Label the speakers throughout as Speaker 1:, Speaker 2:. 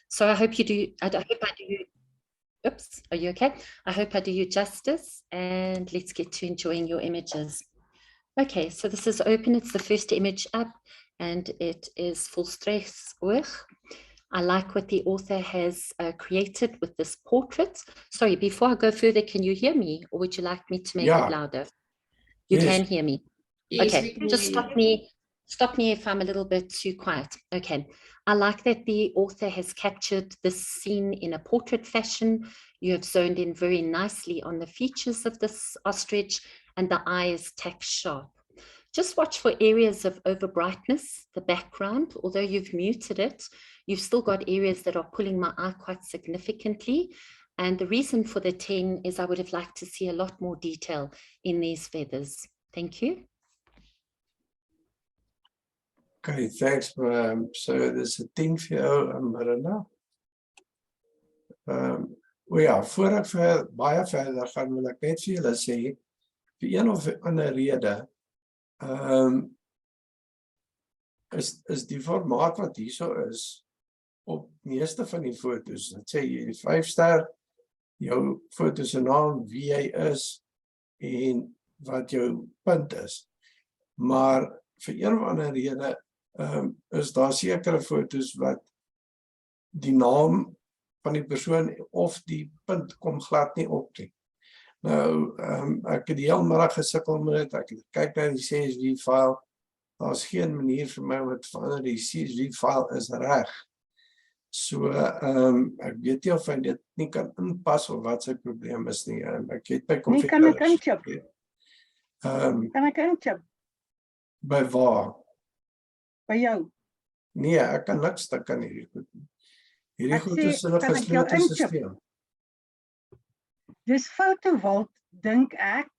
Speaker 1: So I hope you do, I hope I do, oops, are you okay? I hope I do you justice, and let's get to enjoying your images. Okay, so this is open, it's the first image up, and it is volstreks oog. I like what the author has created with this portrait. Sorry, before I go further, can you hear me, or would you like me to make it louder? You can hear me.
Speaker 2: Yes,
Speaker 1: okay, just stop me if I'm a little bit too quiet. Okay, I like that the author has captured this scene in a portrait fashion. You have zoned in very nicely on the features of this ostrich, and the eye is tack sharp. Just watch for areas of over brightness, the background, although you've muted it, you've still got areas that are pulling my eye quite significantly. And the reason for the 10 is I would have liked to see a lot more detail in these feathers. Thank you.
Speaker 2: Okay, thanks. So there's a 10 vir jou, Marina. Ja, voor ek baie verder gaan, wil ek net vir julle sê, vir een of ander rede, is die formaat wat hierso is, op meeste van die foto's, dat sê jy die 5-ster, jou foto se naam, wie jy is, en wat jou punt is. Maar vir een of ander rede, is daar sekere foto's wat die naam van die persoon of die punt kom glad nie op nie. Nou, ek het die hele middag gesukkel met dit, ek kyk na die CSV-file, daar is geen manier vir my om het te verander, die CSV-file is reg. So, ek weet nie of hy dit nie kan inpas of wat sy probleem is nie. Ek het by
Speaker 3: Nee, kan ek inchip? Kan ek inchip?
Speaker 2: By waar?
Speaker 3: By jou?
Speaker 2: Nee, ek kan niks stik aan hierdie goed. Hierdie goed is in 'n
Speaker 3: kan ek jou
Speaker 2: geslote
Speaker 3: inchip?
Speaker 2: stelsel.
Speaker 3: Dis fotowald, dink ek,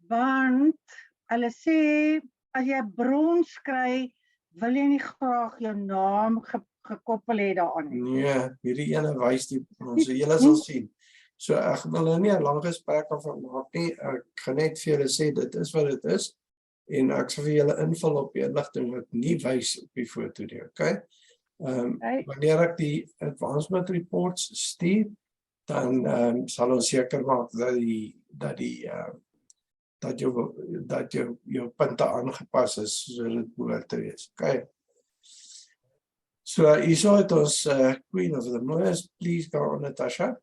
Speaker 3: want hulle sê, as jy brons kry, wil jy nie graag jou naam gekoppel hê daaraan nie.
Speaker 2: Nee, hierdie ene wys die brons, so julle sal sien. So ek wil nou nie 'n lang gesprek van maak nie, ek gaan net vir julle sê, dit is wat dit is, en ek sal vir julle invul op die inligting wat nie wys op die foto nie, okay? Wanneer ek die advancement reports stuur, dan sal ons seker maak dat jou punte aangepas is, so dit behoort te wees, okay? So hierso het ons Queen of the Moors, please go on, Natasha.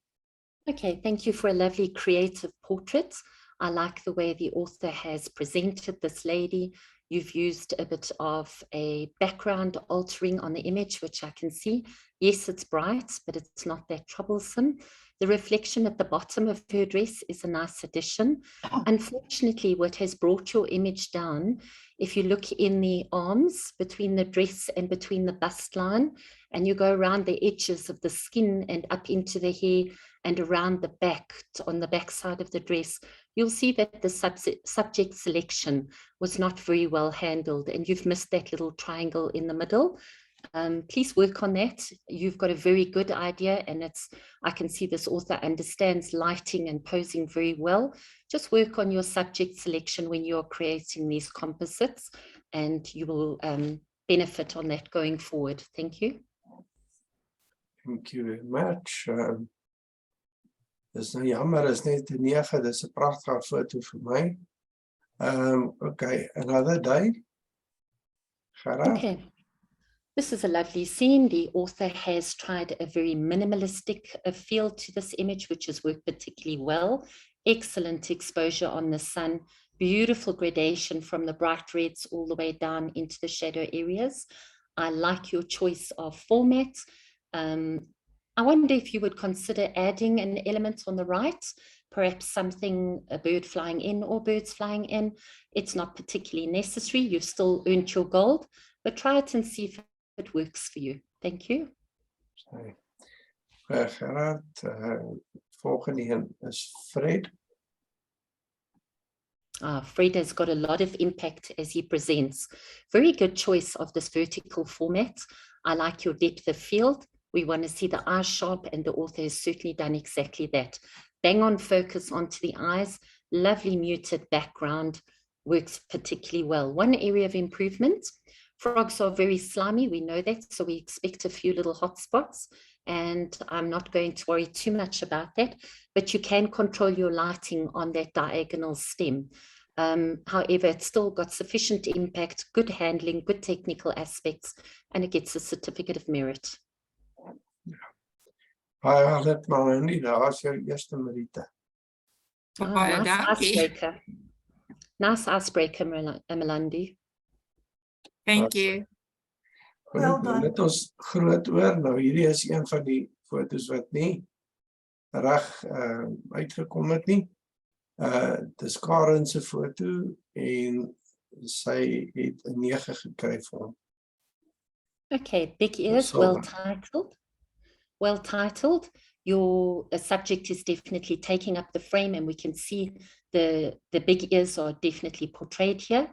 Speaker 1: Okay, thank you for a lovely creative portrait. I like the way the author has presented this lady. You've used a bit of a background altering on the image, which I can see. Yes, it's bright, but it's not that troublesome. The reflection at the bottom of her dress is a nice addition. Unfortunately, what has brought your image down, if you look in the arms between the dress and between the bust line, and you go around the edges of the skin and up into the hair and around the back, on the back side of the dress, you'll see that the subject selection was not very well handled, and you've missed that little triangle in the middle. Please work on that. You've got a very good idea, and I can see this author understands lighting and posing very well. Just work on your subject selection when you're creating these composites, and you will benefit on that going forward. Thank you.
Speaker 2: Thank you very much. Dis nou jammer, is net 'n 9, dis 'n pragtige foto vir my. Okay, another day. Gerard?
Speaker 1: Okay. This is a lovely scene. The author has tried a very minimalistic feel to this image, which has worked particularly well. Excellent exposure on the sun, beautiful gradation from the bright reds all the way down into the shadow areas. I like your choice of format. I wonder if you would consider adding an element on the right, perhaps something, a bird flying in or birds flying in. It's not particularly necessary. You've still earned your gold, but try it and see if it works for you. Thank you.
Speaker 2: Gerard, volgende een is Fred.
Speaker 1: Fred has got a lot of impact as he presents. Very good choice of this vertical format. I like your depth of field. We want to see the eyes sharp, and the author has certainly done exactly that. Bang on focus onto the eyes, lovely muted background, works particularly well. One area of improvement, Frogs are very slimy, we know that, so we expect a few little hot spots, and I'm not going to worry too much about that, but you can control your lighting on that diagonal stem. However, it's still got sufficient impact, good handling, good technical aspects, and it gets a certificate of merit.
Speaker 2: Baie geluk, Melanie, daar is jou eerste meriete.
Speaker 4: Baie
Speaker 1: Nice
Speaker 4: dankie.
Speaker 1: icebreaker. Nice icebreaker, Melandi.
Speaker 4: Thank you.
Speaker 3: Well
Speaker 2: Goed, nou
Speaker 3: done.
Speaker 2: net ons groot oor. Nou hierdie is een van die foto's wat nie reg uitgekom het nie. Dis Karen se foto en sy het 'n 9 gekry vir hom.
Speaker 1: Okay, big ears,
Speaker 2: So-
Speaker 1: well titled. Well titled. Your subject is definitely taking up the frame, and we can see the big ears are definitely portrayed here.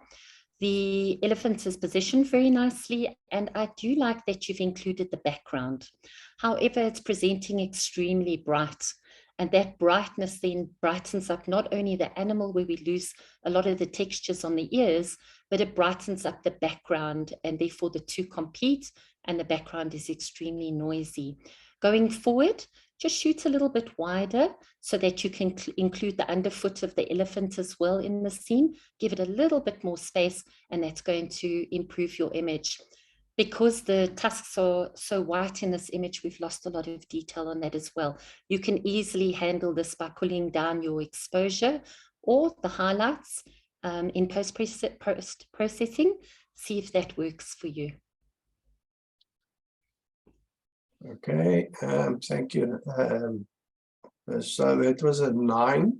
Speaker 1: The elephant is positioned very nicely, and I do like that you've included the background. However, it's presenting extremely bright, and that brightness then brightens up not only the animal, where we lose a lot of the textures on the ears, but it brightens up the background, and therefore the two compete, and the background is extremely noisy. Going forward, just shoot a little bit wider so that you can include the underfoot of the elephant as well in the scene. Give it a little bit more space, and that's going to improve your image. Because the tusks are so white in this image, we've lost a lot of detail on that as well. You can easily handle this by pulling down your exposure or the highlights in post-processing. See if that works for you.
Speaker 2: Okay, thank you. So it was a 9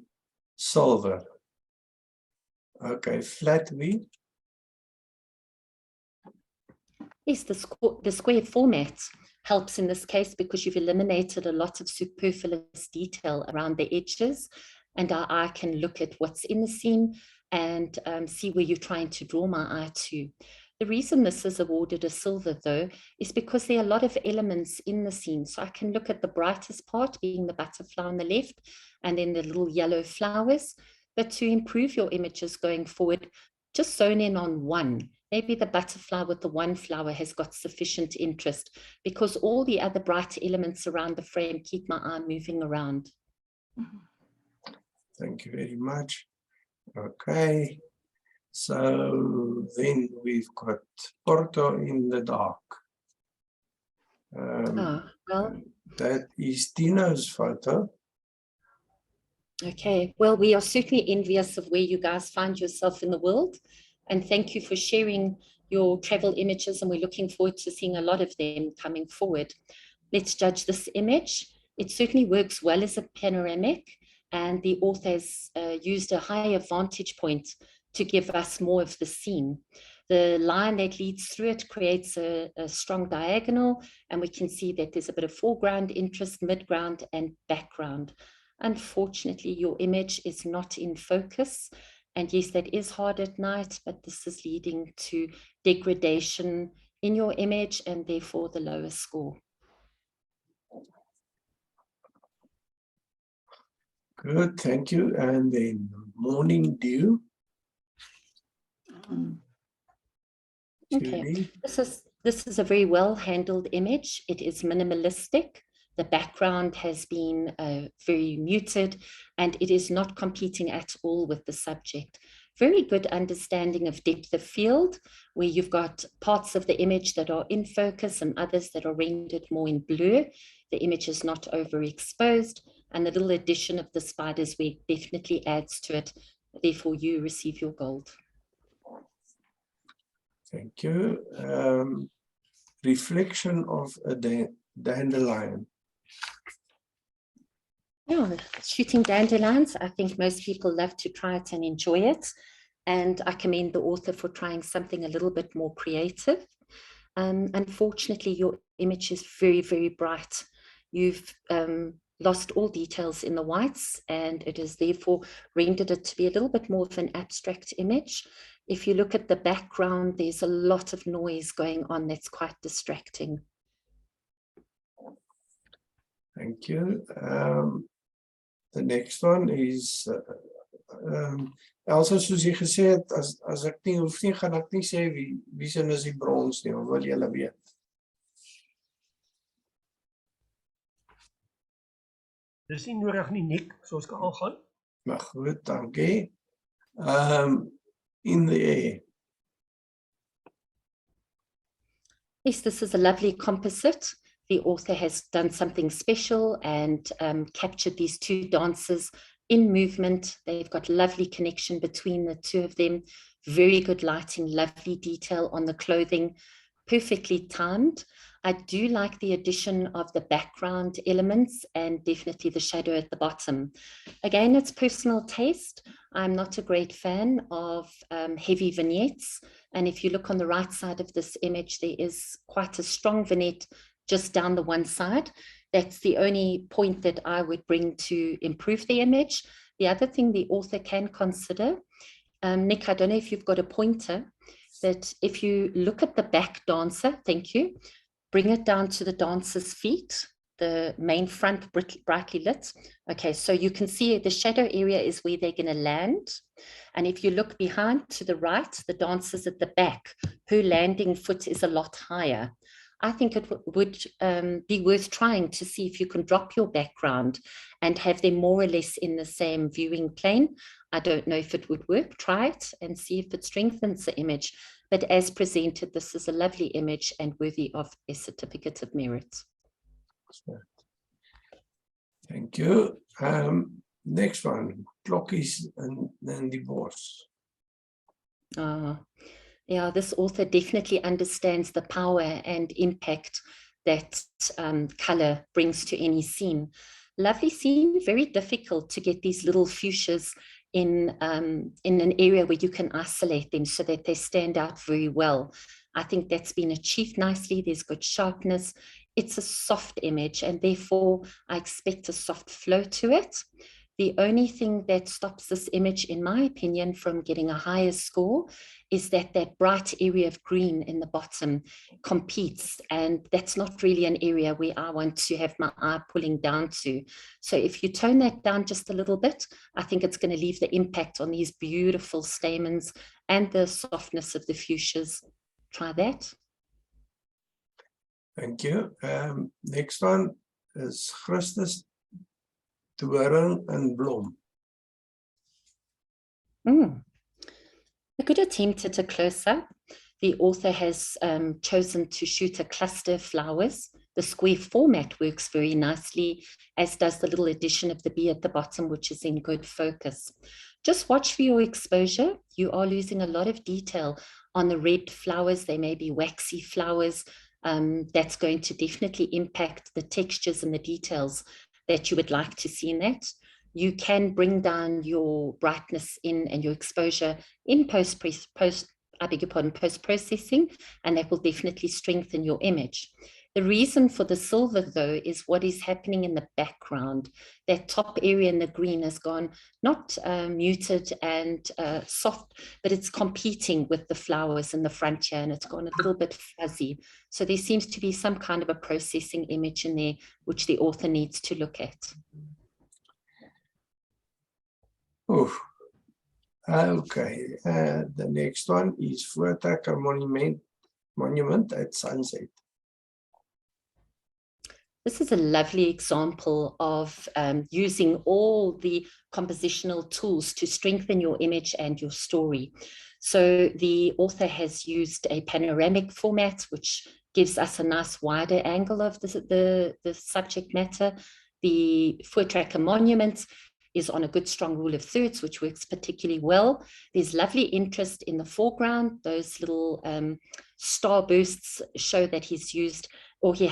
Speaker 2: silver. Okay, flat V.
Speaker 1: Yes, the square format helps in this case because you've eliminated a lot of superfluous detail around the edges, and our eye can look at what's in the scene and see where you're trying to draw my eye to. The reason this is awarded a silver, though, is because there are a lot of elements in the scene. So I can look at the brightest part being the butterfly on the left, and then the little yellow flowers. But to improve your images going forward, just zone in on one. Maybe the butterfly with the one flower has got sufficient interest, because all the other bright elements around the frame keep my eye moving around.
Speaker 2: Thank you very much. Okay. So then we've got Porto in the dark.
Speaker 1: Well,
Speaker 2: That is Tino's photo.
Speaker 1: okay. Well, we are certainly envious of where you guys find yourself in the world. And thank you for sharing your travel images. And we're looking forward to seeing a lot of them coming forward. Let's judge this image. It certainly works well as a panoramic. And the author has used a higher vantage point to give us more of the scene. The line that leads through it creates a strong diagonal, and we can see that there's a bit of foreground interest, midground, and background. Unfortunately, your image is not in focus, and yes, that is hard at night, but this is leading to degradation in your image and therefore the lower score.
Speaker 2: Good, thank you. And then Morning Dew.
Speaker 1: Okay,
Speaker 2: Judy.
Speaker 1: this is a very well handled image. It is minimalistic. The background has been very muted, and it is not competing at all with the subject. Very good understanding of depth of field, where you've got parts of the image that are in focus and others that are rendered more in blur. The image is not overexposed, and the little addition of the spider's web definitely adds to it. Therefore, you receive your gold.
Speaker 2: Thank you. Reflection of a dandelion.
Speaker 1: Yeah, shooting dandelions. I think most people love to try it and enjoy it. And I commend the author for trying something a little bit more creative. Unfortunately, your image is very, very bright. You've lost all details in the whites, and it has therefore rendered it to be a little bit more of an abstract image. If you look at the background, there's a lot of noise going on that's quite distracting.
Speaker 2: Thank you. The next one is Elsa, soos jy gesê het, as ek nie hoef nie, gaan ek nie sê wie sin is die brons nie, of wil julle weet?
Speaker 5: Dis nie nodig nie, Nick, so ons kan aangaan.
Speaker 2: Maar goed, dankie. In the air.
Speaker 1: Yes, this is a lovely composite. The author has done something special and captured these two dancers in movement. They've got lovely connection between the two of them. Very good lighting, lovely detail on the clothing, perfectly timed. I do like the addition of the background elements and definitely the shadow at the bottom. Again, it's personal taste. I'm not a great fan of heavy vignettes. And if you look on the right side of this image, there is quite a strong vignette just down the one side. That's the only point that I would bring to improve the image. The other thing the author can consider, Nick, I don't know if you've got a pointer, that if you look at the back dancer, thank you, bring it down to the dancer's feet, the main front brightly lit. Okay, so you can see the shadow area is where they're going to land. And if you look behind to the right, the dancers at the back, her landing foot is a lot higher. I think it would be worth trying to see if you can drop your background and have them more or less in the same viewing plane. I don't know if it would work. Try it and see if it strengthens the image. But as presented, this is a lovely image and worthy of a certificate of merit.
Speaker 2: Thank you. Next one, klokkies and divorce.
Speaker 1: Yeah, this author definitely understands the power and impact that color brings to any scene. Lovely scene, very difficult to get these little fuchsias in an area where you can isolate them so that they stand out very well. I think that's been achieved nicely. There's good sharpness. It's a soft image and therefore I expect a soft flow to it. The only thing that stops this image, in my opinion, from getting a higher score is that bright area of green in the bottom competes, and that's not really an area where I want to have my eye pulling down to. So if you tone that down just a little bit, I think it's going to leave the impact on these beautiful stamens and the softness of the fuchsias. Try that.
Speaker 2: Thank you. Next one is Christus, Doring and Blom.
Speaker 1: A good attempt at a close-up. The author has chosen to shoot a cluster of flowers. The square format works very nicely, as does the little addition of the bee at the bottom, which is in good focus. Just watch for your exposure. You are losing a lot of detail on the red flowers. They may be waxy flowers. That's going to definitely impact the textures and the details that you would like to see in that. You can bring down your brightness in and your exposure in post-processing, and that will definitely strengthen your image. The reason for the silver, though, is what is happening in the background. That top area in the green has gone not muted and soft, but it's competing with the flowers in the front here, and it's gone a little bit fuzzy. So there seems to be some kind of a processing image in there, which the author needs to look at.
Speaker 2: Oof. Okay, the next one is Voortrekker Monument at Sunset.
Speaker 1: This is a lovely example of using all the compositional tools to strengthen your image and your story. So the author has used a panoramic format, which gives us a nice wider angle of the subject matter. The Voortrekker Monument is on a good strong rule of thirds, which works particularly well. There's lovely interest in the foreground. Those little starbursts show that he's used, or he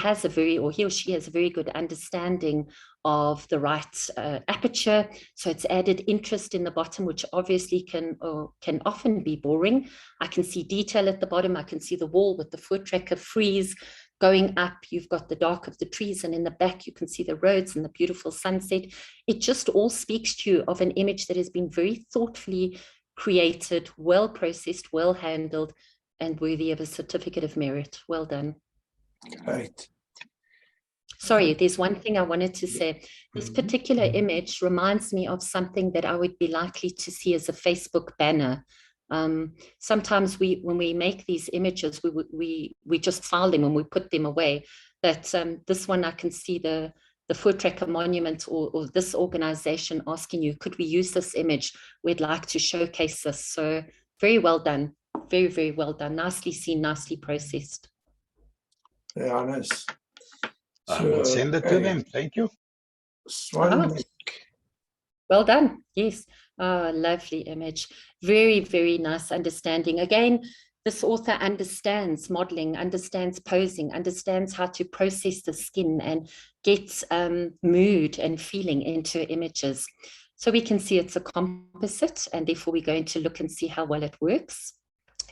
Speaker 1: or she has a very good understanding of the right aperture. So it's added interest in the bottom, which obviously can often be boring. I can see detail at the bottom. I can see the wall with the Voortrekker frieze. Going up, you've got the dark of the trees, and in the back, you can see the roads and the beautiful sunset. It just all speaks to you of an image that has been very thoughtfully created, well processed, well handled, and worthy of a certificate of merit. Well done.
Speaker 2: Right.
Speaker 1: Sorry, there's one thing I wanted to say. This particular image reminds me of something that I would be likely to see as a Facebook banner. Sometimes when we make these images, we just file them and we put them away. But this one, I can see the Voortrekker Monument or this organization asking you, could we use this image? We'd like to showcase this. So very well done. Very, very well done. Nicely seen, nicely processed.
Speaker 2: Yeah, nice.
Speaker 6: I will send it to them. Thank you.
Speaker 2: Swan,
Speaker 1: Well done. Yes. Oh, lovely image. Very, very nice understanding. Again, this author understands modeling, understands posing, understands how to process the skin and get mood and feeling into images. So we can see it's a composite, and therefore we're going to look and see how well it works.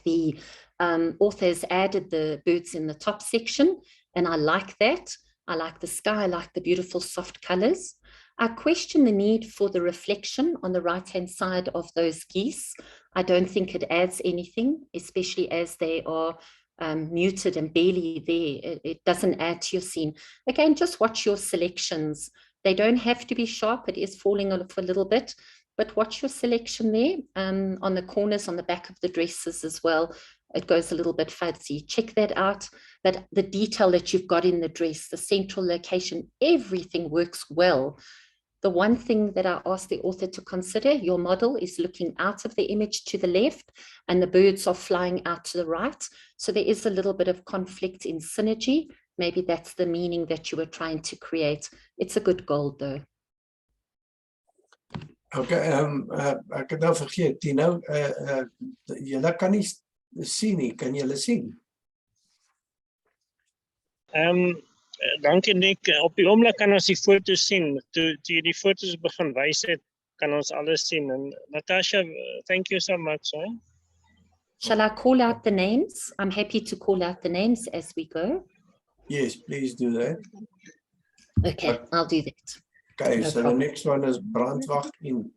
Speaker 1: The author has added the birds in the top section, and I like that. I like the sky, I like the beautiful soft colors. I question the need for the reflection on the right-hand side of those geese. I don't think it adds anything, especially as they are muted and barely there. It doesn't add to your scene. Again, just watch your selections. They don't have to be sharp. It is falling off a little bit, but watch your selection there on the corners, on the back of the dresses as well. It goes a little bit fuzzy. Check that out. But the detail that you've got in the dress, the central location, everything works well. The one thing that I asked the author to consider, your model is looking out of the image to the left and the birds are flying out to the right. So there is a little bit of conflict in synergy. Maybe that's the meaning that you were trying to create. It's a good goal though.
Speaker 2: Okay, ek het nou vergeet, Tino, julle kan nie sien nie, kan julle sien?
Speaker 7: Dankie Nick, op die oomblik kan ons die foto's sien. Toe jy die foto's begin wys het, kan ons alles sien. En Natasha, thank you so much.
Speaker 1: Shall I call out the names? I'm happy to call out the names as we go.
Speaker 2: Yes, please do that.
Speaker 1: Okay, I'll do that.
Speaker 2: Okay,
Speaker 1: No
Speaker 2: so
Speaker 1: problem.
Speaker 2: the next one is Brandwacht in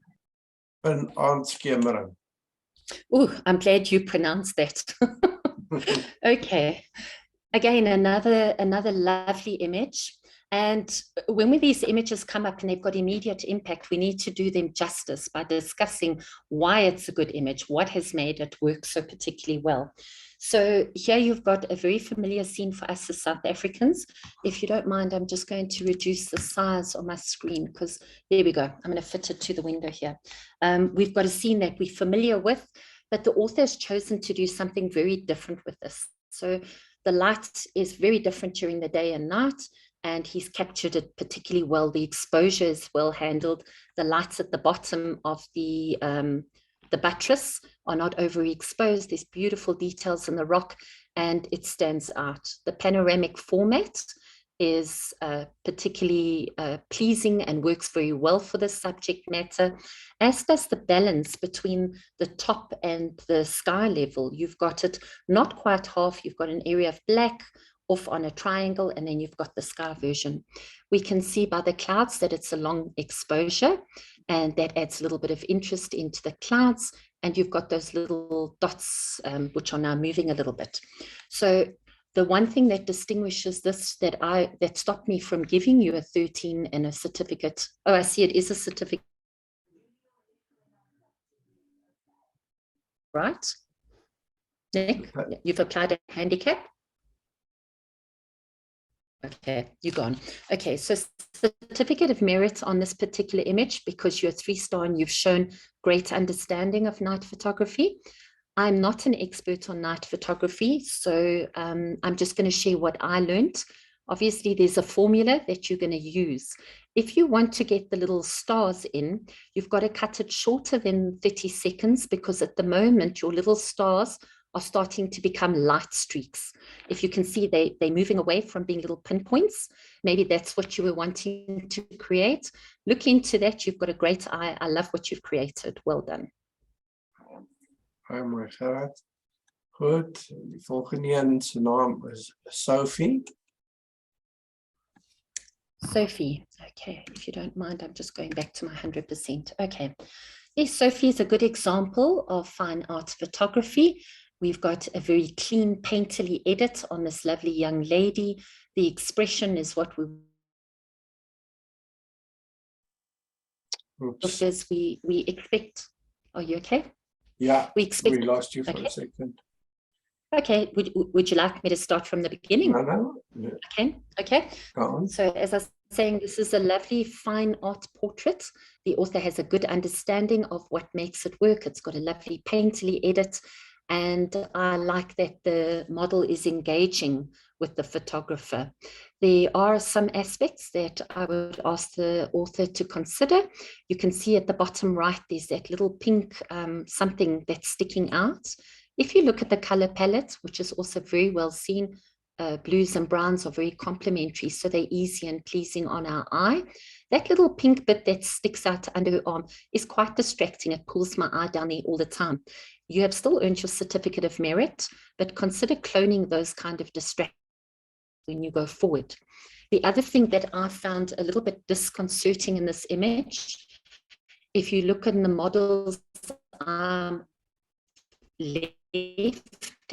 Speaker 2: aandskemering.
Speaker 1: Oh, I'm glad you pronounced that. Okay. Again, another lovely image. And when these images come up and they've got immediate impact, we need to do them justice by discussing why it's a good image, what has made it work so particularly well. So here you've got a very familiar scene for us as South Africans. If you don't mind, I'm just going to reduce the size on my screen because there we go. I'm going to fit it to the window here. We've got a scene that we're familiar with, but the author has chosen to do something very different with this. So the light is very different during the day and night, and he's captured it particularly well. The exposure is well handled. The lights at the bottom of the buttress are not overexposed. There's beautiful details in the rock, and it stands out. The panoramic format is particularly pleasing and works very well for the subject matter, as does the balance between the top and the sky level. You've got it not quite half. You've got an area of black off on a triangle, and then you've got the sky version. We can see by the clouds that it's a long exposure, and that adds a little bit of interest into the clouds, and you've got those little dots which are now moving a little bit. So the one thing that distinguishes this that stopped me from giving you a 13 and a certificate. Oh, I see it is a certificate. Right? Nick, you've applied a handicap? Okay, you're gone. Okay, so certificate of merit on this particular image, because you're a 3-star and you've shown great understanding of night photography. I'm not an expert on night photography, so I'm just going to share what I learned. Obviously, there's a formula that you're going to use. If you want to get the little stars in, you've got to cut it shorter than 30 seconds, because at the moment, your little stars are starting to become light streaks. If you can see, they're moving away from being little pinpoints. Maybe that's what you were wanting to create. Look into that. You've got a great eye. I love what you've created. Well done.
Speaker 2: Hi, my Gerard. Goed, die volgende een se naam is Sophie.
Speaker 1: Sophie, okay, if you don't mind, I'm just going back to my 100%. Okay, yes, Sophie is a good example of fine art photography. We've got a very clean painterly edit on this lovely young lady. The expression is what we
Speaker 2: Oops.
Speaker 1: Because we expect, are you okay?
Speaker 2: Yeah,
Speaker 1: We expect,
Speaker 2: we lost you for
Speaker 1: okay.
Speaker 2: a second.
Speaker 1: Okay, would you like me to start from the beginning?
Speaker 2: No.
Speaker 1: Okay.
Speaker 2: Go on.
Speaker 1: So as I was saying, this is a lovely fine art portrait. The author has a good understanding of what makes it work. It's got a lovely painterly edit. And I like that the model is engaging with the photographer. There are some aspects that I would ask the author to consider. You can see at the bottom right, there's that little pink something that's sticking out. If you look at the color palette, which is also very well seen, blues and browns are very complementary, so they're easy and pleasing on our eye. That little pink bit that sticks out under her arm is quite distracting. It pulls my eye down there all the time. You have still earned your certificate of merit, but consider cloning those kind of distractions when you go forward. The other thing that I found a little bit disconcerting in this image, if you look in the model's left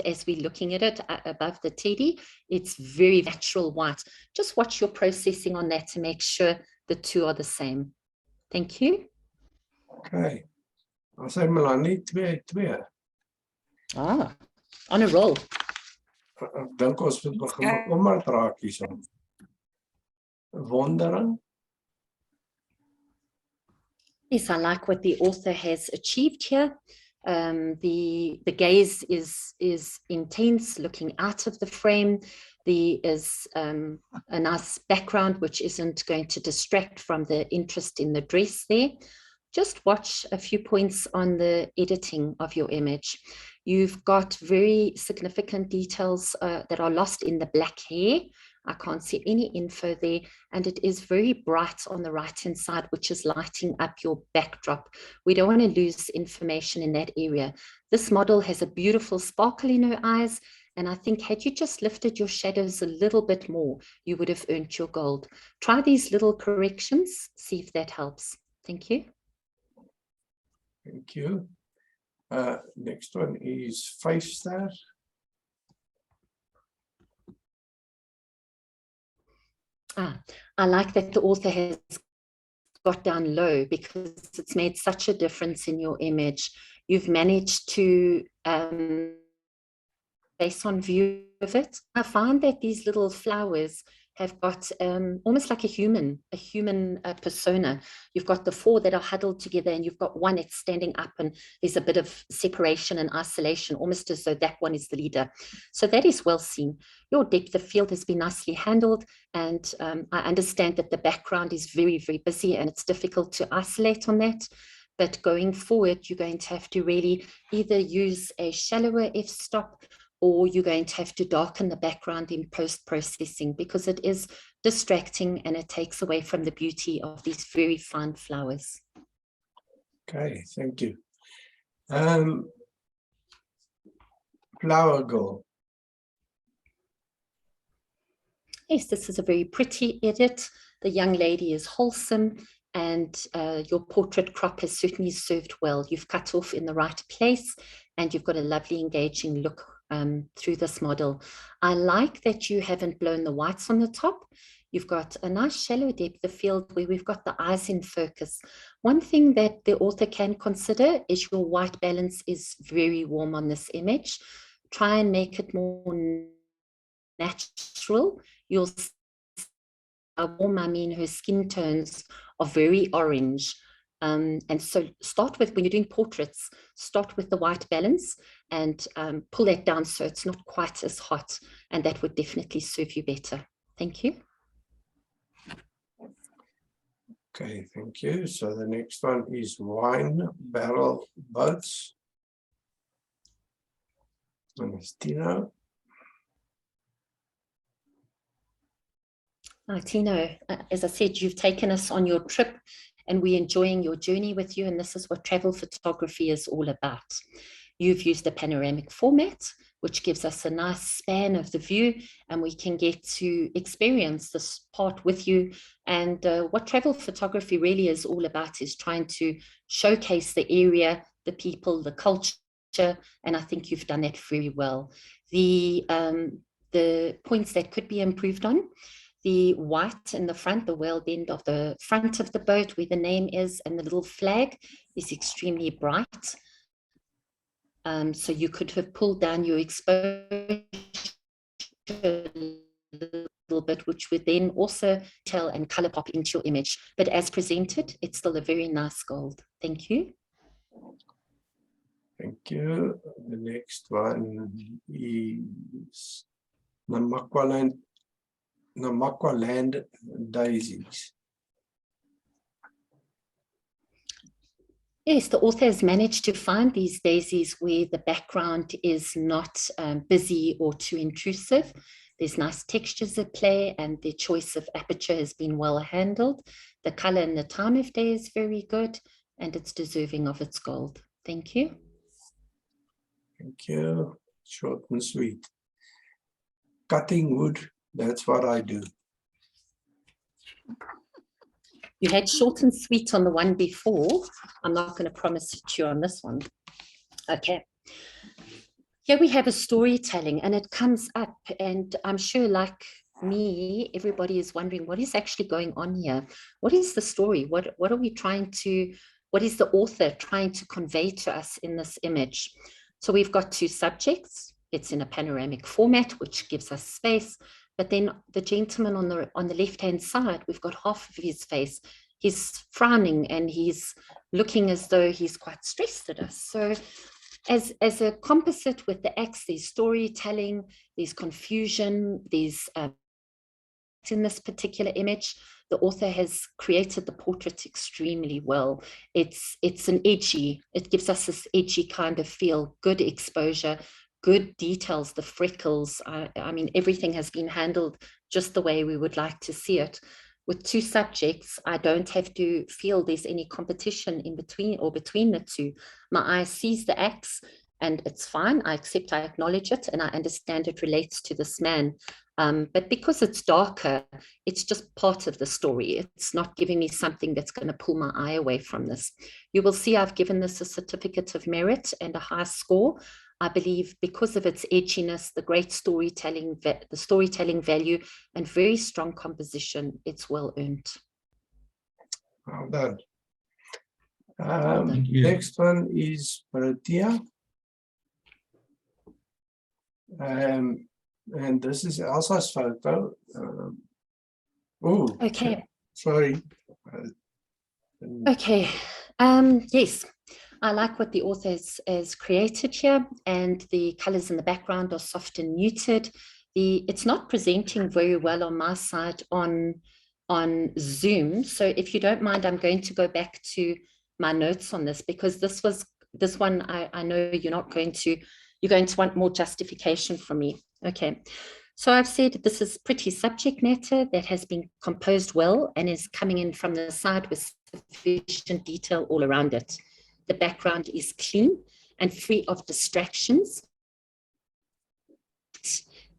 Speaker 1: as we're looking at it above the teddy, it's very natural white. Just watch your processing on that to make sure the two are the same. Thank you.
Speaker 2: Okay. Dan sê Melanie 2-2.
Speaker 1: Ah, on a roll.
Speaker 2: Ek dink ons moet begin met omdat raak hierso. Wondering.
Speaker 1: Yes, I like what the author has achieved here. The gaze is intense, looking out of the frame. There is a nice background which isn't going to distract from the interest in the dress there. Just watch a few points on the editing of your image. You've got very significant details that are lost in the black hair. I can't see any info there, and it is very bright on the right-hand side, which is lighting up your backdrop. We don't want to lose information in that area. This model has a beautiful sparkle in her eyes, and I think had you just lifted your shadows a little bit more, you would have earned your gold. Try these little corrections, see if that helps. Thank you.
Speaker 2: Thank you. Next one is 5-star.
Speaker 1: I like that the author has got down low because it's made such a difference in your image. You've managed to, based on view of it, I find that these little flowers have got almost like a human persona. You've got the four that are huddled together, and you've got one that's standing up, and there's a bit of separation and isolation, almost as though that one is the leader. So that is well seen. Your depth of field has been nicely handled, and I understand that the background is very, very busy, and it's difficult to isolate on that. But going forward, you're going to have to really either use a shallower f-stop, or you're going to have to darken the background in post-processing because it is distracting and it takes away from the beauty of these very fine flowers.
Speaker 2: Okay, thank you. Flower Girl.
Speaker 1: Yes, this is a very pretty edit. The young lady is wholesome, and your portrait crop has certainly served well. You've cut off in the right place, and you've got a lovely engaging look through this model. I like that you haven't blown the whites on the top. You've got a nice shallow depth of field where we've got the eyes in focus. One thing that the author can consider is your white balance is very warm on this image. Try and make it more natural. You'll see how warm, I mean, her skin tones are very orange. And so start with, when you're doing portraits, start with the white balance and pull that down so it's not quite as hot, and that would definitely serve you better. Thank you.
Speaker 2: Okay, thank you. So the next one is Wine Barrel Buds. And it's Tino.
Speaker 1: Tino, as I said, you've taken us on your trip, and we're enjoying your journey with you, and this is what travel photography is all about. You've used a panoramic format, which gives us a nice span of the view, and we can get to experience this part with you. And what travel photography really is all about is trying to showcase the area, the people, the culture, and I think you've done that very well. The points that could be improved on, The white in the front, the whale bend of the front of the boat where the name is and the little flag is extremely bright. So you could have pulled down your exposure a little bit, which would then also tell and color pop into your image. But as presented, it's still a very nice gold. Thank you.
Speaker 2: Thank you. The next one is Namakwaland daisies.
Speaker 1: Yes, the author has managed to find these daisies where the background is not busy or too intrusive. There's nice textures at play and the choice of aperture has been well handled. The color and the time of day is very good and it's deserving of its gold. Thank you.
Speaker 2: Thank you. Short and sweet. Cutting wood, that's what I do.
Speaker 1: You had short and sweet on the one before. I'm not going to promise you on this one. Okay. Here we have a storytelling and it comes up and I'm sure like me, everybody is wondering what is actually going on here? What is the story? What are we trying to, what is the author trying to convey to us in this image? So we've got two subjects. It's in a panoramic format, which gives us space. But then the gentleman on the left-hand side, we've got half of his face. He's frowning and he's looking as though he's quite stressed at us. So as a composite with the axe, there's storytelling, there's confusion, there's in this particular image, the author has created the portrait extremely well. It's an edgy, it gives us this edgy kind of feel, good exposure, good details, the freckles. I mean, everything has been handled just the way we would like to see it. With two subjects, I don't have to feel there's any competition in between or between the two. My eye sees the axe and it's fine. I accept, I acknowledge it, and I understand it relates to this man. But because it's darker, it's just part of the story. It's not giving me something that's going to pull my eye away from this. You will see I've given this a certificate of merit and a high score. I believe because of its edginess, the great storytelling, the storytelling value, and very strong composition, it's well earned.
Speaker 2: Well done.
Speaker 1: done.
Speaker 2: Next one is Protea. And this is Elsa's photo. Oh,
Speaker 1: Okay.
Speaker 2: sorry.
Speaker 1: Okay. Yes. I like what the author has created here, and the colors in the background are soft and muted. It's not presenting very well on my side on Zoom. So if you don't mind, I'm going to go back to my notes on this, because this one I know you're going to want more justification from me. Okay. So I've said this is pretty subject matter that has been composed well and is coming in from the side with sufficient detail all around it. The background is clean and free of distractions,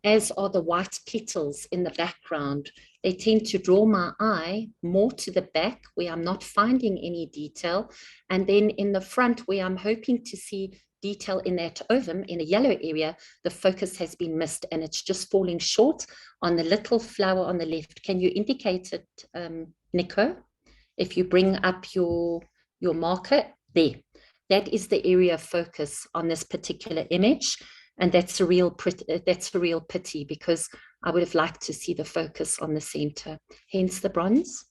Speaker 1: as are the white petals in the background. They tend to draw my eye more to the back where I'm not finding any detail. And then in the front where I'm hoping to see detail in that ovum, in a yellow area, the focus has been missed and it's just falling short on the little flower on the left. Can you indicate it, Nico? If you bring up your marker there, that is the area of focus on this particular image. And that's a real pity, because I would have liked to see the focus on the center, hence the bronze.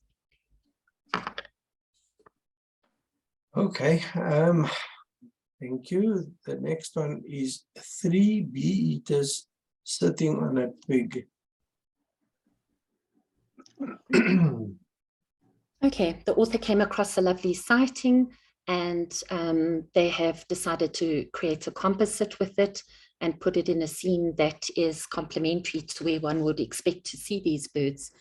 Speaker 2: Okay, thank you. The next one is 3 bee-eaters sitting on a pig.
Speaker 1: Okay, the author came across a lovely sighting, and they have decided to create a composite with it and put it in a scene that is complementary to where one would expect to see these birds.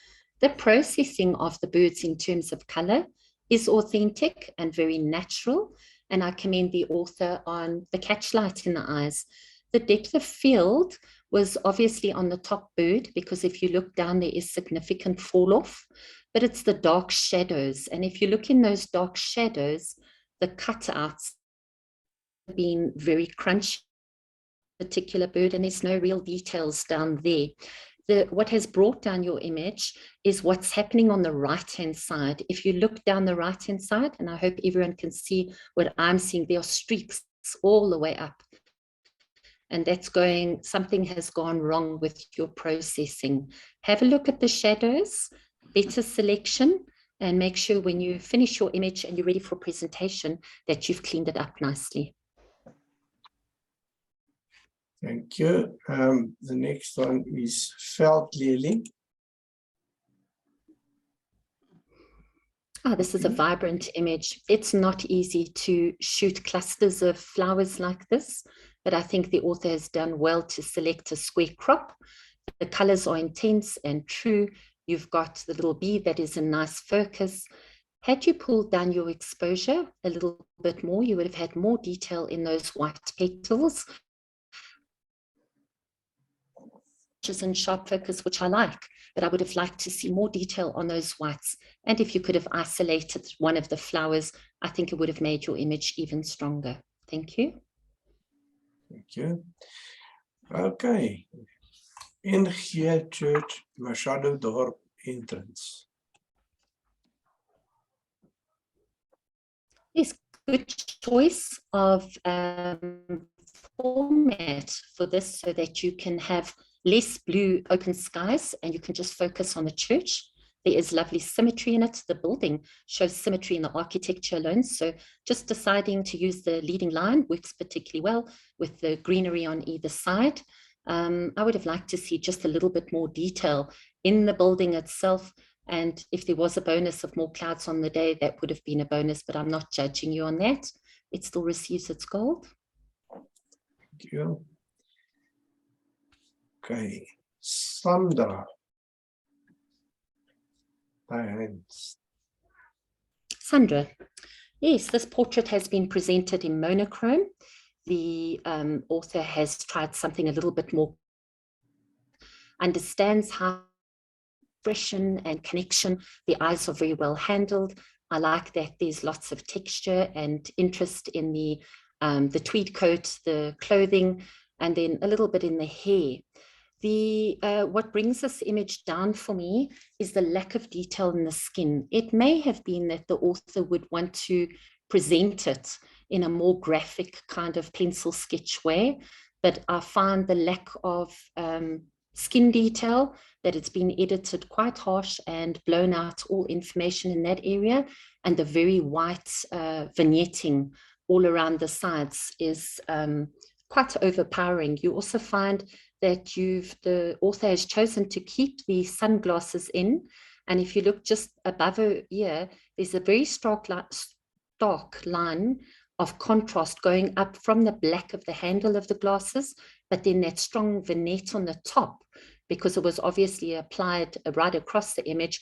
Speaker 1: The processing of the birds in terms of color is authentic and very natural, and I commend the author on the catchlight in the eyes. The depth of field was obviously on the top bird, because if you look down, there is significant fall off, but it's the dark shadows. And if you look in those dark shadows, the cutouts have been very crunchy, particular bird, and there's no real details down there. what has brought down your image is what's happening on the right-hand side. If you look down the right-hand side, and I hope everyone can see what I'm seeing, there are streaks all the way up. And that's going, something has gone wrong with your processing. Have a look at the shadows, better selection, and make sure when you finish your image and you're ready for presentation that you've cleaned it up nicely.
Speaker 2: Thank you. The next one is Veldblomme.
Speaker 1: Oh, this is a vibrant image. It's not easy to shoot clusters of flowers like this, but I think the author has done well to select a square crop. The colors are intense and true. You've got the little bee that is a nice focus. Had you pulled down your exposure a little bit more, you would have had more detail in those white petals. And sharp focus, which I like, but I would have liked to see more detail on those whites. And if you could have isolated one of the flowers, I think it would have made your image even stronger. Thank you.
Speaker 2: Thank you. Okay. NG Church, Machadodorp entrance.
Speaker 1: Yes, good choice of format for this so that you can have less blue open skies and you can just focus on the church. There is lovely symmetry in it. The building shows symmetry in the architecture alone. So just deciding to use the leading line works particularly well with the greenery on either side. I would have liked to see just a little bit more detail in the building itself. And if there was a bonus of more clouds on the day, that would have been a bonus, but I'm not judging you on that. It still receives its gold.
Speaker 2: Thank you. Okay, Sandra.
Speaker 1: Sandra, yes, this portrait has been presented in monochrome. The author has tried something a little bit more, understands how expression and connection, the eyes are very well handled. I like that there's lots of texture and interest in the tweed coat, the clothing, and then a little bit in the hair. What brings this image down for me is the lack of detail in the skin. It may have been that the author would want to present it in a more graphic kind of pencil sketch way, but I find the lack of skin detail, that it's been edited quite harsh and blown out all information in that area, and the very white vignetting all around the sides is quite overpowering. You also find that the author has chosen to keep the sunglasses in, and if you look just above her ear, there's a very stark line of contrast going up from the black of the handle of the glasses, but then that strong vignette on the top, because it was obviously applied right across the image,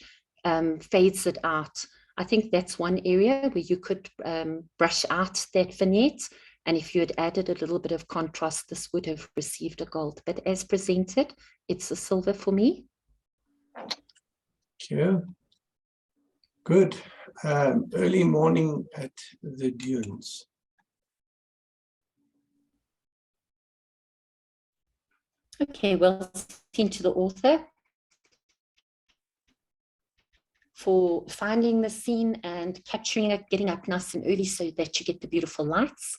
Speaker 1: fades it out. I think that's one area where you could brush out that vignette. And if you had added a little bit of contrast, this would have received a gold. But as presented, it's a silver for me.
Speaker 2: Thank you. Good. Early morning at the dunes.
Speaker 1: Okay, well seen to the author for finding the scene and capturing it, getting up nice and early so that you get the beautiful lights.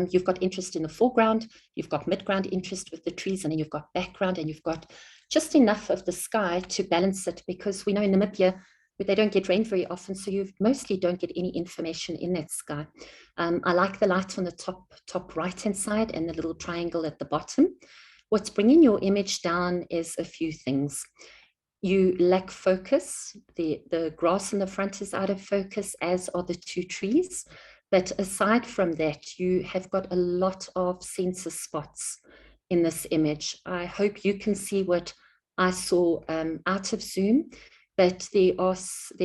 Speaker 1: You've got interest in the foreground, you've got midground interest with the trees, and then you've got background, and you've got just enough of the sky to balance it, because we know in Namibia they don't get rain very often, so you mostly don't get any information in that sky. I like the light on the top right-hand side and the little triangle at the bottom. What's bringing your image down is a few things. You lack focus. The grass in the front is out of focus, as are the two trees. But aside from that, you have got a lot of sensor spots in this image. I hope you can see what I saw out of zoom, but there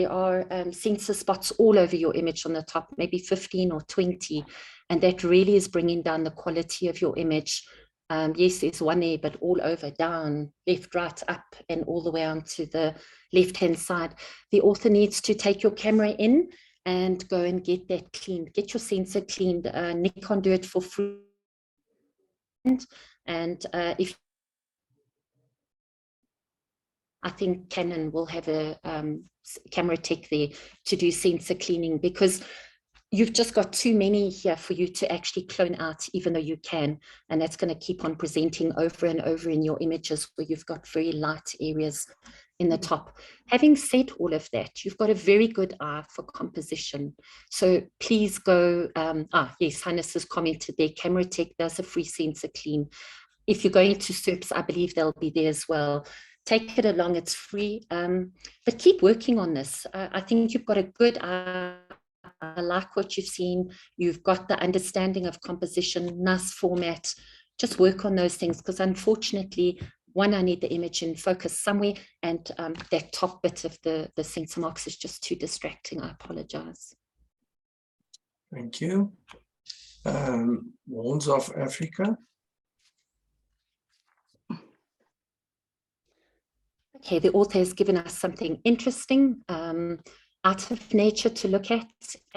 Speaker 1: are sensor spots all over your image on the top, maybe 15 or 20, and that really is bringing down the quality of your image. Yes, there's one there, but all over, down, left, right, up, and all the way onto the left-hand side. The author needs to take your camera in and go and get that cleaned. Get your sensor cleaned. Nick can't do it for free. And if I think Canon will have a camera tech there to do sensor cleaning, because you've just got too many here for you to actually clone out, even though you can, and that's going to keep on presenting over and over in your images where you've got very light areas in the top. Having said all of that, you've got a very good eye for composition. So please go, yes, Hannes has commented there, Camera Tech does a free sensor clean. If you're going to SERPs, I believe they'll be there as well. Take it along, it's free, but keep working on this. I think you've got a good eye. I like what you've seen. You've got the understanding of composition, nice format. Just work on those things, because unfortunately, one, I need the image in focus somewhere, and that top bit of the sensor marks is just too distracting. I apologize.
Speaker 2: Thank you. Horns of Africa.
Speaker 1: Okay, the author has given us something interesting out of nature to look at,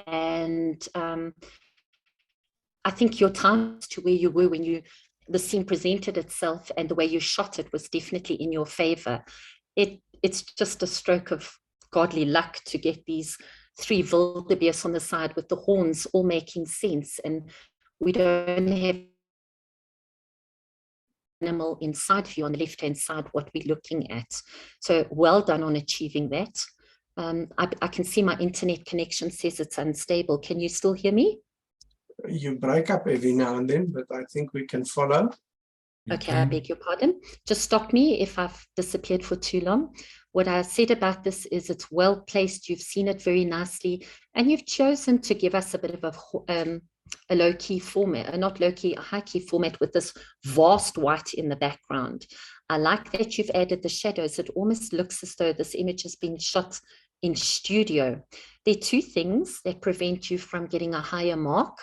Speaker 1: and I think your time to where you were when the scene presented itself and the way you shot it was definitely in your favor. It's just a stroke of godly luck to get these 3 wildebeest on the side with the horns all making sense, and we don't have animal inside view on the left hand side what we're looking at. So well done on achieving that. I can see my internet connection says it's unstable. Can you still hear me?
Speaker 2: You break up every now and then, but I think we can follow.
Speaker 1: Okay, I beg your pardon. Just stop me if I've disappeared for too long. What I said about this is it's well placed. You've seen it very nicely, and you've chosen to give us a bit of a low-key format, not low-key, a high-key format with this vast white in the background. I like that you've added the shadows. It almost looks as though this image has been shot in studio. There are 2 things that prevent you from getting a higher mark,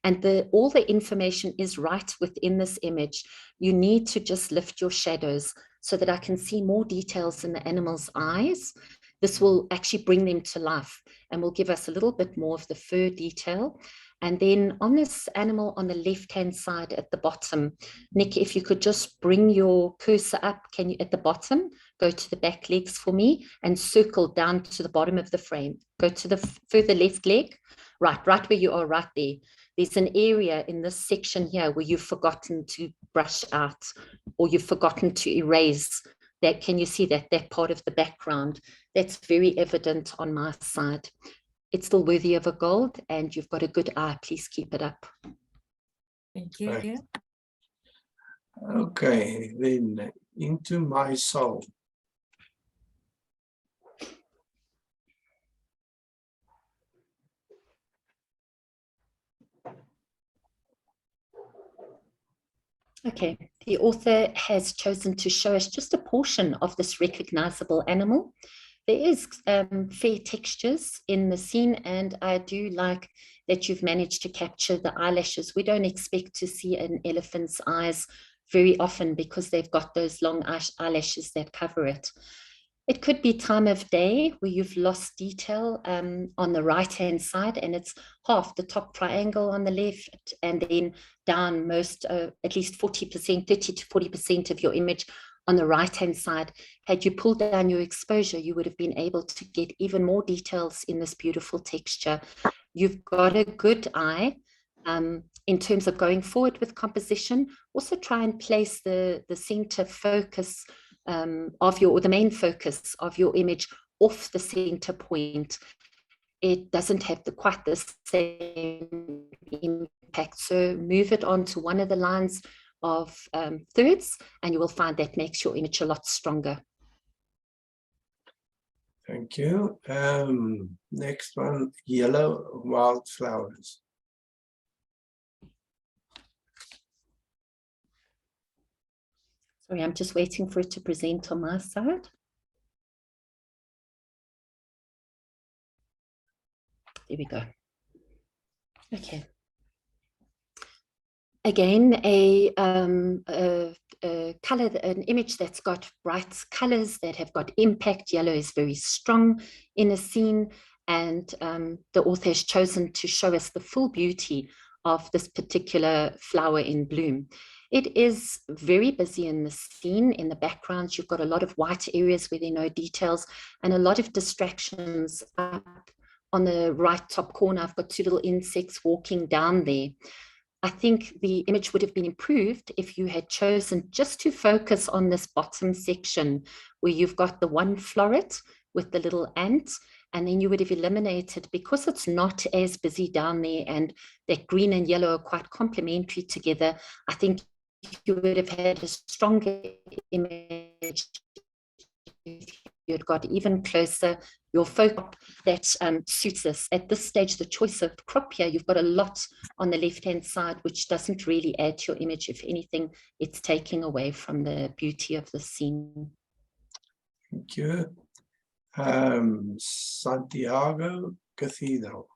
Speaker 1: and all the information is right within this image. You need to just lift your shadows so that I can see more details in the animal's eyes. This will actually bring them to life and will give us a little bit more of the fur detail. And then on this animal on the left-hand side at the bottom, Nick, if you could just bring your cursor up, can you at the bottom, go to the back legs for me and circle down to the bottom of the frame. Go to the further left leg, right where you are, right there. There's an area in this section here where you've forgotten to brush out, or you've forgotten to erase that. Can you see that part of the background? That's very evident on my side. It's still worthy of a gold, and you've got a good eye. Please keep it up.
Speaker 4: Thank you.
Speaker 2: Right. Okay, then Into My Soul.
Speaker 1: Okay, the author has chosen to show us just a portion of this recognizable animal. There is fair textures in the scene, and I do like that you've managed to capture the eyelashes. We don't expect to see an elephant's eyes very often because they've got those long eyelashes that cover it. It could be time of day where you've lost detail on the right-hand side, and it's half the top triangle on the left, and then down most, at least 40%, 30 to 40% of your image on the right-hand side. Had you pulled down your exposure, you would have been able to get even more details in this beautiful texture. You've got a good eye in terms of going forward with composition. Also try and place the center focus or the main focus of your image off the center point. It doesn't have quite the same impact. So move it onto one of the lines of thirds, and you will find that makes your image a lot stronger.
Speaker 2: Thank you. Next one, Yellow Wildflowers.
Speaker 1: Sorry, I'm just waiting for it to present on my side. There we go. Okay. Again, a color, an image that's got bright colors that have got impact. Yellow is very strong in a scene, and the author has chosen to show us the full beauty of this particular flower in bloom. It is very busy in the scene. In the background, you've got a lot of white areas where there are no details and a lot of distractions up on the right top corner. I've got two little insects walking down there. I think the image would have been improved if you had chosen just to focus on this bottom section where you've got the one floret with the little ant, and then you would have eliminated, because it's not as busy down there and that green and yellow are quite complementary together, I think you would have had a stronger image if you had got even closer your focus that suits this. At this stage, the choice of crop here, you've got a lot on the left-hand side, which doesn't really add to your image. If anything, it's taking away from the beauty of the scene.
Speaker 2: Thank you. Santiago Cathedral.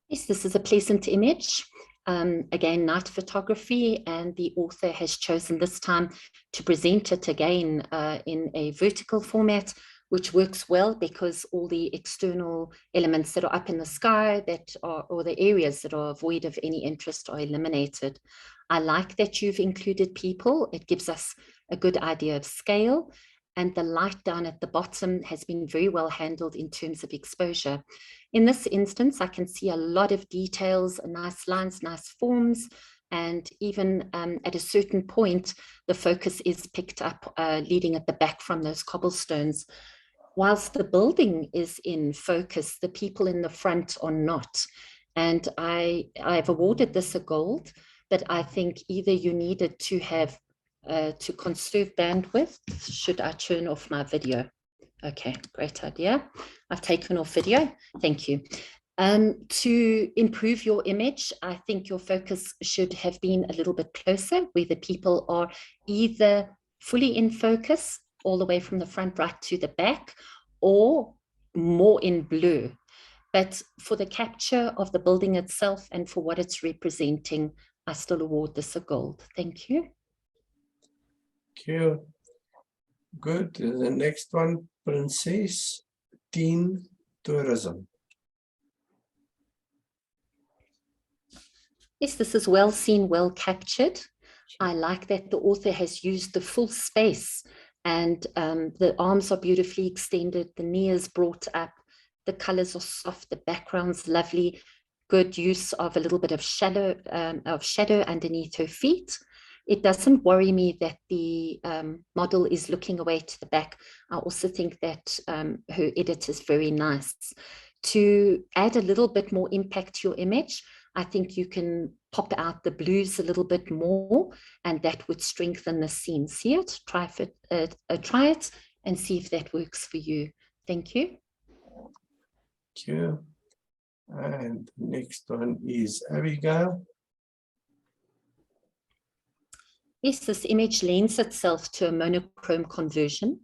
Speaker 1: Yes, this is a pleasant image. Again, night photography, and the author has chosen this time to present it again in a vertical format, which works well because all the external elements that are up in the sky that are, or the areas that are void of any interest, are eliminated. I like that you've included people. It gives us a good idea of scale, and the light down at the bottom has been very well handled in terms of exposure. In this instance, I can see a lot of details, nice lines, nice forms, and even at a certain point, the focus is picked up leading at the back from those cobblestones. Whilst the building is in focus, the people in the front are not. And I've awarded this a gold, but I think either you needed to have to conserve bandwidth. Should I turn off my video? Okay, great idea. I've taken off video. Thank you. To improve your image, I think your focus should have been a little bit closer, where the people are either fully in focus all the way from the front right to the back, or more in blur. But for the capture of the building itself and for what it's representing, I still award this a gold. Thank you.
Speaker 2: Thank you. Good. The next one, Princess 10 Tourism.
Speaker 1: Yes, this is well seen, well captured. I like that the author has used the full space, and the arms are beautifully extended, the knee is brought up, the colors are soft, the background's lovely, good use of a little bit of shadow underneath her feet. It doesn't worry me that the model is looking away to the back. I also think that her edit is very nice. To add a little bit more impact to your image, I think you can pop out the blues a little bit more, and that would strengthen the scene. See it, try it and see if that works for you. Thank you.
Speaker 2: Thank you. And the next one is Abigail.
Speaker 1: Yes, this image lends itself to a monochrome conversion,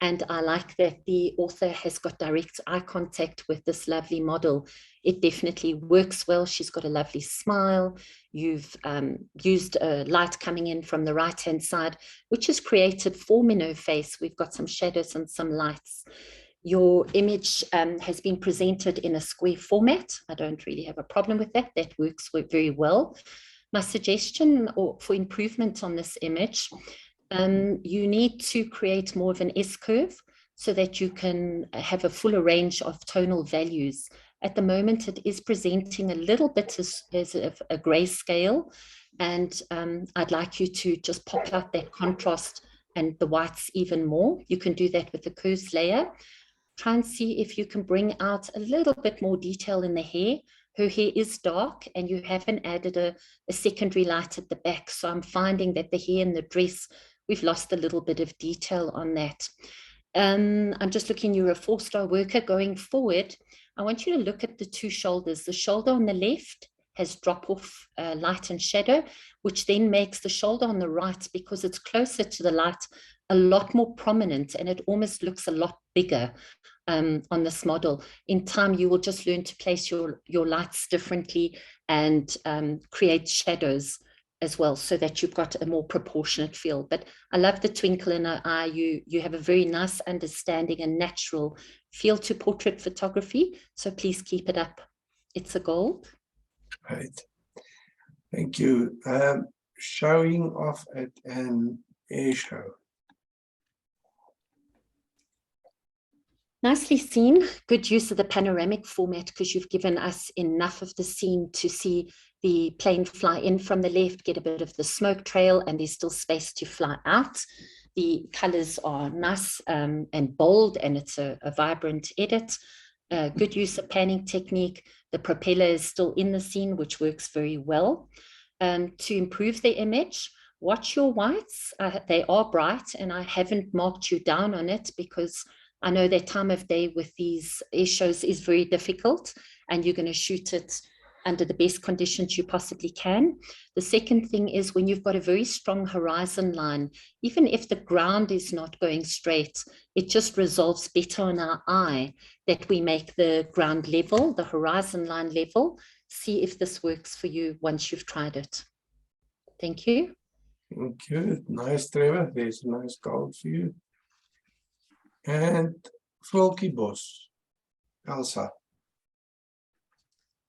Speaker 1: and I like that the author has got direct eye contact with this lovely model. It definitely works well. She's got a lovely smile. You've used a light coming in from the right-hand side, which has created form in her face. We've got some shadows and some lights. Your image has been presented in a square format. I don't really have a problem with that. That works very well. My suggestion for improvement on this image, you need to create more of an S-curve so that you can have a fuller range of tonal values. At the moment, it is presenting a little bit as a grayscale, and I'd like you to just pop out that contrast and the whites even more. You can do that with the curves layer. Try and see if you can bring out a little bit more detail in the hair. Her hair is dark and you haven't added a secondary light at the back. So I'm finding that the hair and the dress, we've lost a little bit of detail on that. I'm just looking, you're a 4-star worker. Going forward, I want you to look at the two shoulders. The shoulder on the left has drop-off light and shadow, which then makes the shoulder on the right, because it's closer to the light, a lot more prominent, and it almost looks a lot bigger on this model. In time, you will just learn to place your lights differently and create shadows as well, so that you've got a more proportionate feel. But I love the twinkle in her eye. You have a very nice understanding and natural feel to portrait photography. So please keep it up. It's a gold.
Speaker 2: Right. Thank you. Showing off at an air show.
Speaker 1: Nicely seen. Good use of the panoramic format because you've given us enough of the scene to see the plane fly in from the left, get a bit of the smoke trail, and there's still space to fly out. The colors are nice and bold, and it's a vibrant edit. Good use of panning technique. The propeller is still in the scene, which works very well. To improve the image, watch your whites. They are bright, and I haven't marked you down on it because I know that time of day with these air shows is very difficult, and you're going to shoot it under the best conditions you possibly can. The second thing is when you've got a very strong horizon line, even if the ground is not going straight, it just resolves better on our eye that we make the ground level, the horizon line level. See if this works for you once you've tried it. Thank you.
Speaker 2: Thank you. Nice, Trevor. There's a nice gold for you. And Voeltjiebos, Elsa.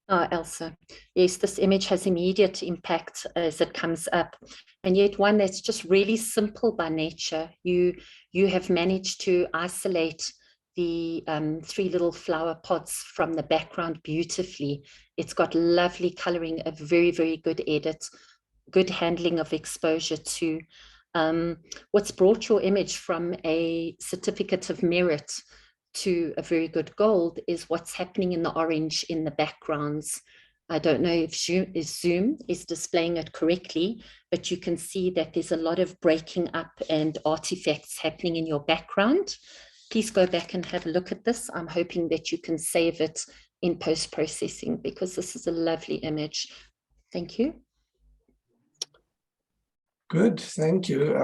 Speaker 1: Oh, Elsa. Yes, this image has immediate impact as it comes up, and yet one that's just really simple by nature. You have managed to isolate the 3 little flower pods from the background beautifully. It's got lovely coloring, a very, very good edit, good handling of exposure too. What's brought your image from a certificate of merit to a very good gold is what's happening in the orange in the backgrounds. I don't know if Zoom is displaying it correctly, but you can see that there's a lot of breaking up and artifacts happening in your background. Please go back and have a look at this. I'm hoping that you can save it in post-processing because this is a lovely image. Thank you.
Speaker 2: Good, thank you.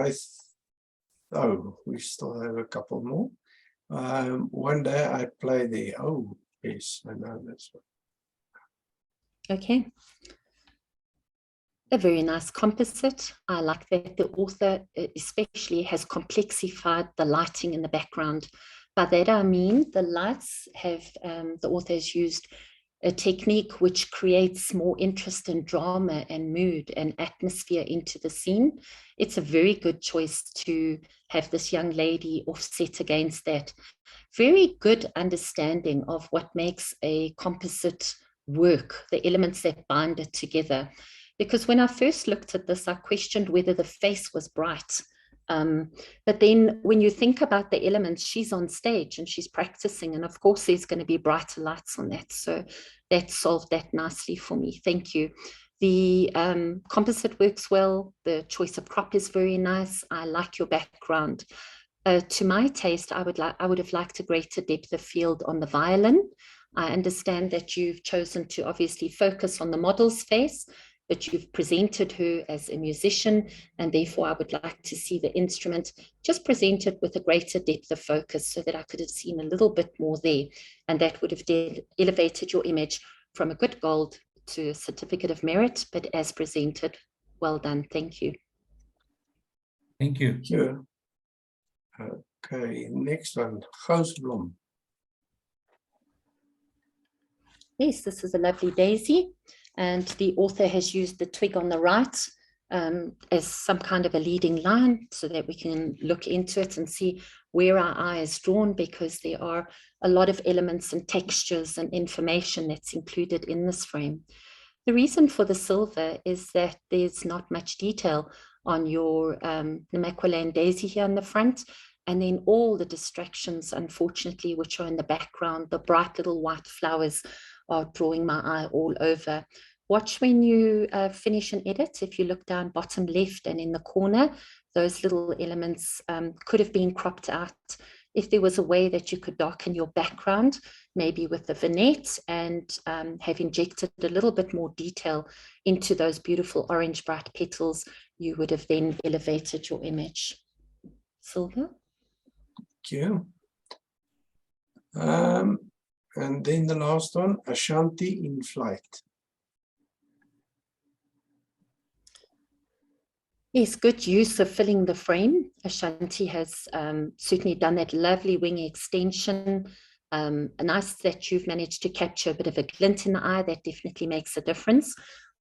Speaker 2: Oh, we still have a couple more. One day I play the, oh, yes, I know this one.
Speaker 1: Okay. A very nice composite. I like that the author especially has complexified the lighting in the background. By that I mean the lights have, the author has used a technique which creates more interest and drama and mood and atmosphere into the scene. It's a very good choice to have this young lady offset against that. Very good understanding of what makes a composite work, the elements that bind it together. Because when I first looked at this, I questioned whether the face was bright. But then when you think about the elements, she's on stage and she's practicing, and of course there's going to be brighter lights on that. So that solved that nicely for me. Thank you. The composite works well. The choice of crop is very nice. I like your background. To my taste, I would have liked a greater depth of field on the violin. I understand that you've chosen to obviously focus on the model's face, but you've presented her as a musician, and therefore I would like to see the instrument just presented with a greater depth of focus so that I could have seen a little bit more there, and that would have elevated your image from a good gold to a certificate of merit, but as presented. Well done, thank you.
Speaker 8: Thank you.
Speaker 2: Thank you. Okay, next one, Veldblomme.
Speaker 1: Yes, this is a lovely daisy, and the author has used the twig on the right as some kind of a leading line so that we can look into it and see where our eye is drawn, because there are a lot of elements and textures and information that's included in this frame. The reason for the silver is that there's not much detail on your Namaqualand daisy here on the front, and then all the distractions, unfortunately, which are in the background, the bright little white flowers are drawing my eye all over. Watch when you finish an edit. If you look down bottom left and in the corner, those little elements could have been cropped out. If there was a way that you could darken your background, maybe with the vignette, and have injected a little bit more detail into those beautiful orange bright petals, you would have then elevated your image. Silver?
Speaker 2: Thank you. And then the last one, Ashanti in flight.
Speaker 1: Yes, good use of filling the frame. Ashanti has certainly done that lovely wing extension. Nice that you've managed to capture a bit of a glint in the eye. That definitely makes a difference.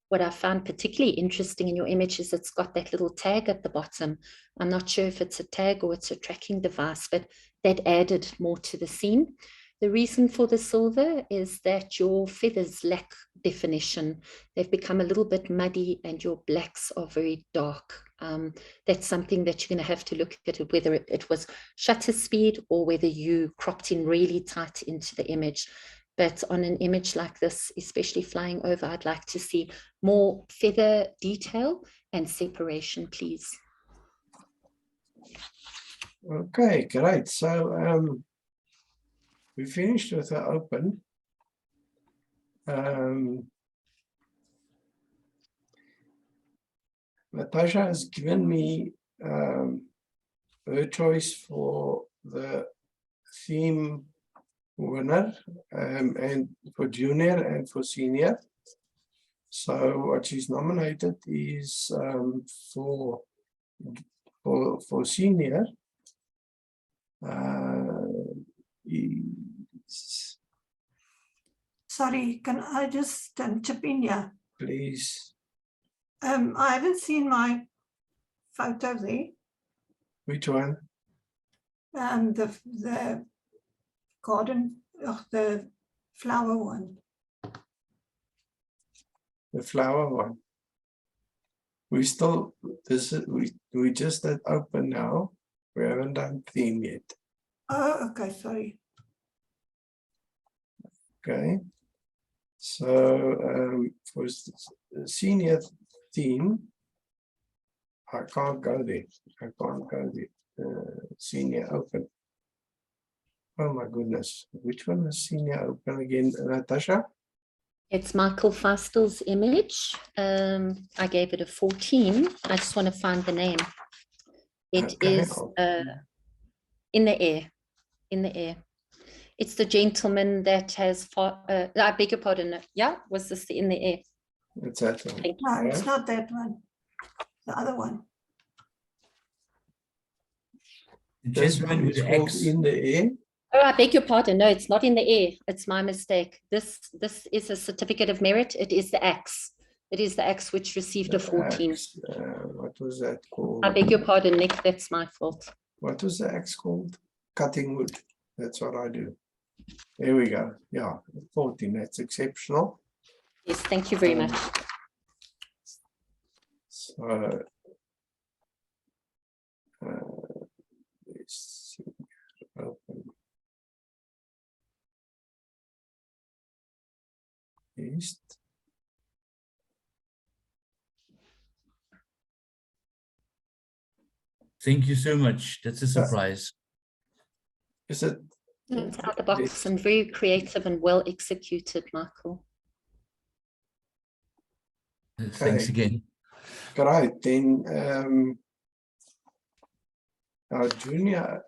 Speaker 1: What I found particularly interesting in your image is it's got that little tag at the bottom. I'm not sure if it's a tag or it's a tracking device, but that added more to the scene. The reason for the silver is that your feathers lack definition. They've become a little bit muddy and your blacks are very dark. That's something that you're going to have to look at, whether it was shutter speed or whether you cropped in really tight into the image. But on an image like this, especially flying over, I'd like to see more feather detail and separation, please.
Speaker 2: Okay, great. So we finished with the open. Natasha has given me her choice for the theme winner, and for junior and for senior. So what she's nominated is for senior.
Speaker 9: Sorry, can I just chip in here?
Speaker 2: Please.
Speaker 9: I haven't seen my photo there.
Speaker 2: Which one?
Speaker 9: The garden, the flower one.
Speaker 2: The flower one. We still, we just did open now. We haven't done theme yet.
Speaker 9: Oh, okay, sorry.
Speaker 2: Okay. So for senior theme, I can't go there. I can't go there. Senior open. Oh my goodness. Which one is senior open again, Natasha?
Speaker 1: It's Michael Feistel's image. I gave it a 14. I just want to find the name. It is in the air. In the air. It's the gentleman that has, I beg your pardon. Yeah, was this the in the air?
Speaker 2: It's that one.
Speaker 9: No, it's not that one. The other one.
Speaker 2: This one is called in the air.
Speaker 1: Oh, I beg your pardon. No, it's not in the air. It's my mistake. This is a certificate of merit. It is the axe. It is the axe which received a 14.
Speaker 2: Axe, what was that called?
Speaker 1: I beg your pardon, Nick. That's my fault.
Speaker 2: What was the axe called? Cutting wood. That's what I do. There we go. Yeah, 14. That's exceptional.
Speaker 1: Yes, thank you very much.
Speaker 2: So, let's see. Open. East.
Speaker 8: Thank you so much. That's a surprise.
Speaker 2: Is it?
Speaker 1: It's out the box and very creative and well executed, Michael.
Speaker 8: Thanks again.
Speaker 2: Great. Then our junior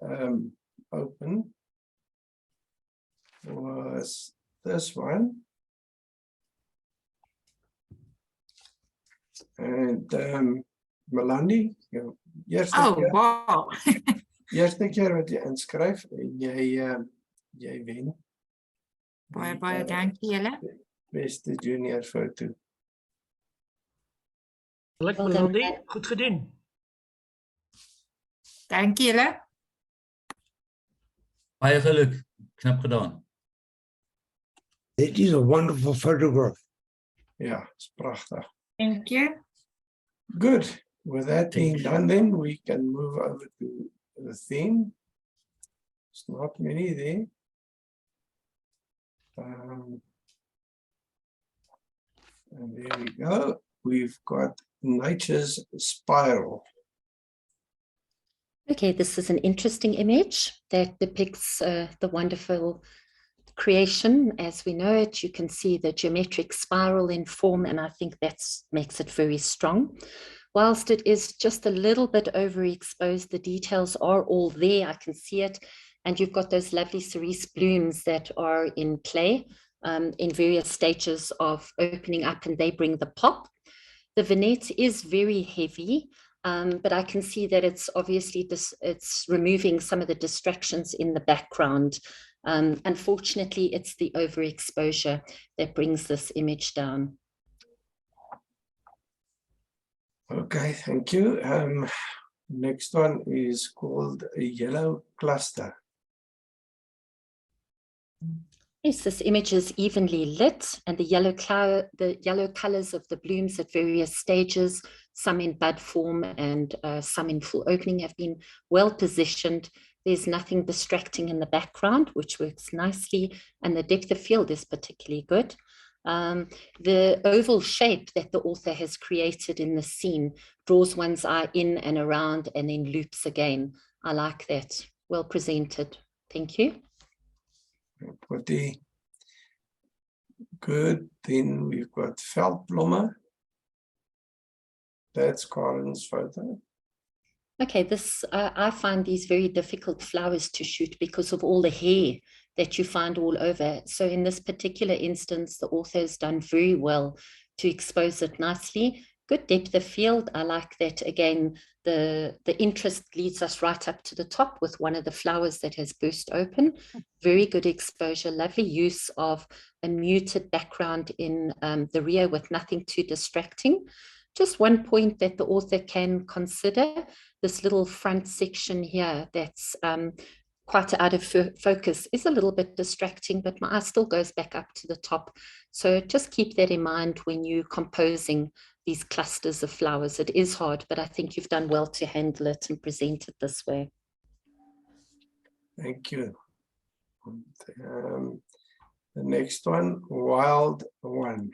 Speaker 2: open was this one. And Melanie,
Speaker 4: wow.
Speaker 2: eerste keer wat jy inskryf en jy wen.
Speaker 4: Baie dankie julle.
Speaker 2: Beste junior foto.
Speaker 5: Lekker Melanie, goed gedoen.
Speaker 4: Dankie julle.
Speaker 8: Baie geluk, knap gedaan.
Speaker 10: It is a wonderful photograph.
Speaker 2: Ja, is pragtig.
Speaker 4: Thank you.
Speaker 2: Good. With that being done, then we can move over to the theme. There's not many there. And there we go. We've got Nature's Spiral.
Speaker 1: Okay, this is an interesting image that depicts the wonderful creation as we know it. You can see the geometric spiral in form, and I think that makes it very strong. Whilst it is just a little bit overexposed, the details are all there. I can see it. And you've got those lovely cerise blooms that are in play in various stages of opening up, and they bring the pop. The vignette is very heavy, but I can see that it's obviously it's removing some of the distractions in the background. Unfortunately, it's the overexposure that brings this image down.
Speaker 2: Okay, thank you. Next one is called a yellow cluster.
Speaker 1: Yes, this image is evenly lit, and the yellow colors of the blooms at various stages, some in bud form and some in full opening, have been well positioned. There's nothing distracting in the background, which works nicely, and the depth of field is particularly good. The oval shape that the author has created in the scene draws one's eye in and around and then loops again. I like that. Well presented. Thank you.
Speaker 2: Pretty good. Then we've got Veldblomme. That's Karen's photo.
Speaker 1: Okay, this I find these very difficult flowers to shoot because of all the hair that you find all over. So in this particular instance, the author has done very well to expose it nicely. Good depth of field. I like that. Again, the interest leads us right up to the top with one of the flowers that has burst open. Very good exposure. Lovely use of a muted background in the rear with nothing too distracting. Just one point that the author can consider, this little front section here that's quite out of focus is a little bit distracting, but my eye still goes back up to the top. So just keep that in mind when you're composing these clusters of flowers. It is hard, but I think you've done well to handle it and present it this way.
Speaker 2: Thank you. The next one, Wild One.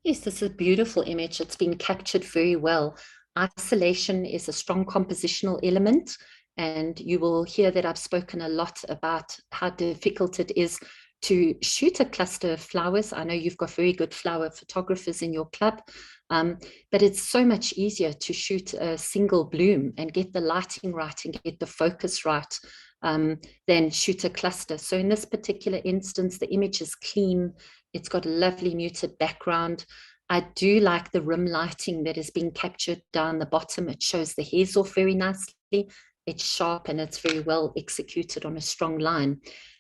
Speaker 1: Yes, this is a beautiful image. It's been captured very well. Isolation is a strong compositional element, and you will hear that I've spoken a lot about how difficult it is to shoot a cluster of flowers. I know you've got very good flower photographers in your club, but it's so much easier to shoot a single bloom and get the lighting right and get the focus right than shoot a cluster. So in this particular instance, the image is clean. It's got a lovely muted background. I do like the rim lighting that is being captured down the bottom. It shows the hairs off very nicely. It's sharp and it's very well executed on a strong line.